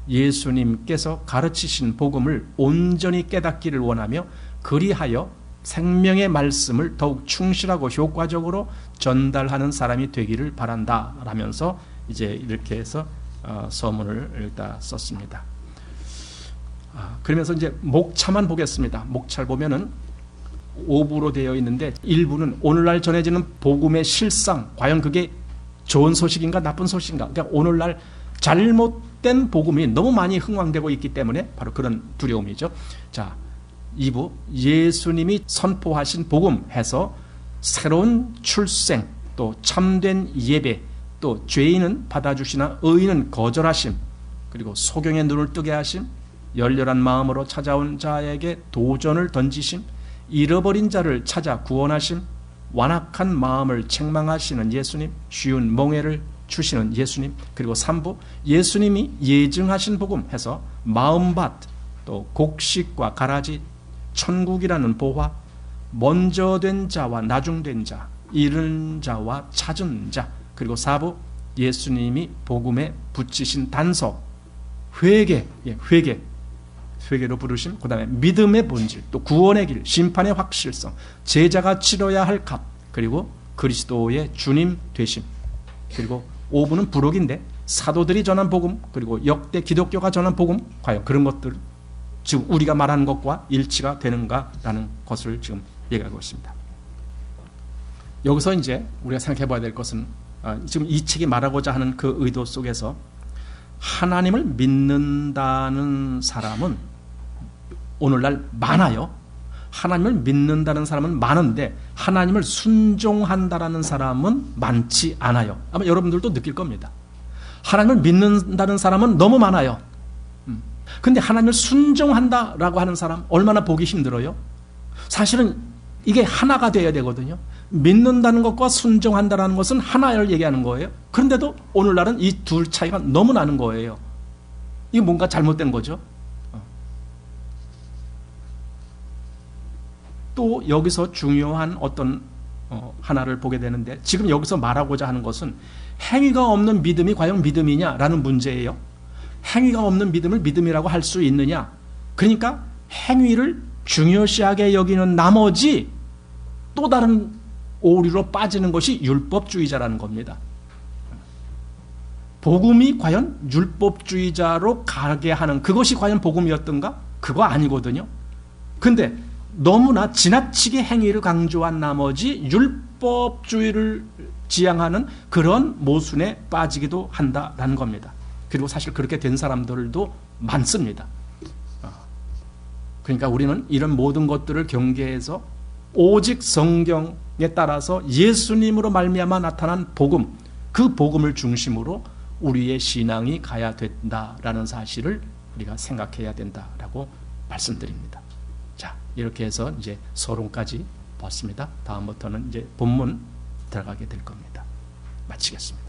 예수님께서 가르치신 복음을 온전히 깨닫기를 원하며 그리하여 생명의 말씀을 더욱 충실하고 효과적으로 전달하는 사람이 되기를 바란다 라면서 이제 이렇게 해서 서문을 일단 썼습니다. 그러면서 이제 목차만 보겠습니다. 목차를 보면은 5부로 되어 있는데 1부는 오늘날 전해지는 복음의 실상, 과연 그게 좋은 소식인가 나쁜 소식인가. 그러니까 오늘날 잘못된 복음이 너무 많이 흥황되고 있기 때문에 바로 그런 두려움이죠. 자, 2부 예수님이 선포하신 복음 해서 새로운 출생, 또 참된 예배, 또 죄인은 받아주시나 의인은 거절하심, 그리고 소경의 눈을 뜨게 하심, 열렬한 마음으로 찾아온 자에게 도전을 던지심, 잃어버린 자를 찾아 구원하심, 완악한 마음을 책망하시는 예수님, 쉬운 멍에를 주시는 예수님, 그리고 3부 예수님이 예증하신 복음 해서 마음밭, 또 곡식과 가라지, 천국이라는 보화, 먼저 된 자와 나중된 자, 잃은 자와 찾은 자, 그리고 4부 예수님이 복음에 붙이신 단서, 회개로 부르심, 그 다음에 믿음의 본질, 또 구원의 길, 심판의 확실성, 제자가 치러야 할 값, 그리고 그리스도의 주님 되심. 그리고 5부는 부록인데 사도들이 전한 복음, 그리고 역대 기독교가 전한 복음, 과연 그런 것들 지금 우리가 말하는 것과 일치가 되는가라는 것을 지금 얘기하고 있습니다. 여기서 이제 우리가 생각해 봐야 될 것은 지금 이 책이 말하고자 하는 그 의도 속에서 하나님을 믿는다는 사람은 오늘날 많아요. 하나님을 믿는다는 사람은 많은데 하나님을 순종한다라는 사람은 많지 않아요. 아마 여러분들도 느낄 겁니다. 하나님을 믿는다는 사람은 너무 많아요. 근데 하나님을 순종한다라고 하는 사람 얼마나 보기 힘들어요? 사실은 이게 하나가 되어야 되거든요. 믿는다는 것과 순종한다라는 것은 하나를 얘기하는 거예요. 그런데도 오늘날은 이 둘 차이가 너무 나는 거예요. 이게 뭔가 잘못된 거죠. 또 여기서 중요한 어떤 하나를 보게 되는데 지금 여기서 말하고자 하는 것은 행위가 없는 믿음이 과연 믿음이냐라는 문제예요. 행위가 없는 믿음을 믿음이라고 할 수 있느냐. 그러니까 행위를 중요시하게 여기는 나머지 또 다른 오류로 빠지는 것이 율법주의자라는 겁니다. 복음이 과연 율법주의자로 가게 하는 그것이 과연 복음이었던가? 그거 아니거든요. 근데 너무나 지나치게 행위를 강조한 나머지 율법주의를 지향하는 그런 모순에 빠지기도 한다라는 겁니다. 그리고 사실 그렇게 된 사람들도 많습니다. 그러니까 우리는 이런 모든 것들을 경계해서 오직 성경에 따라서 예수님으로 말미암아 나타난 복음, 그 복음을 중심으로 우리의 신앙이 가야 된다라는 사실을 우리가 생각해야 된다라고 말씀드립니다. 자, 이렇게 해서 이제 서론까지 봤습니다. 다음부터는 이제 본문 들어가게 될 겁니다. 마치겠습니다.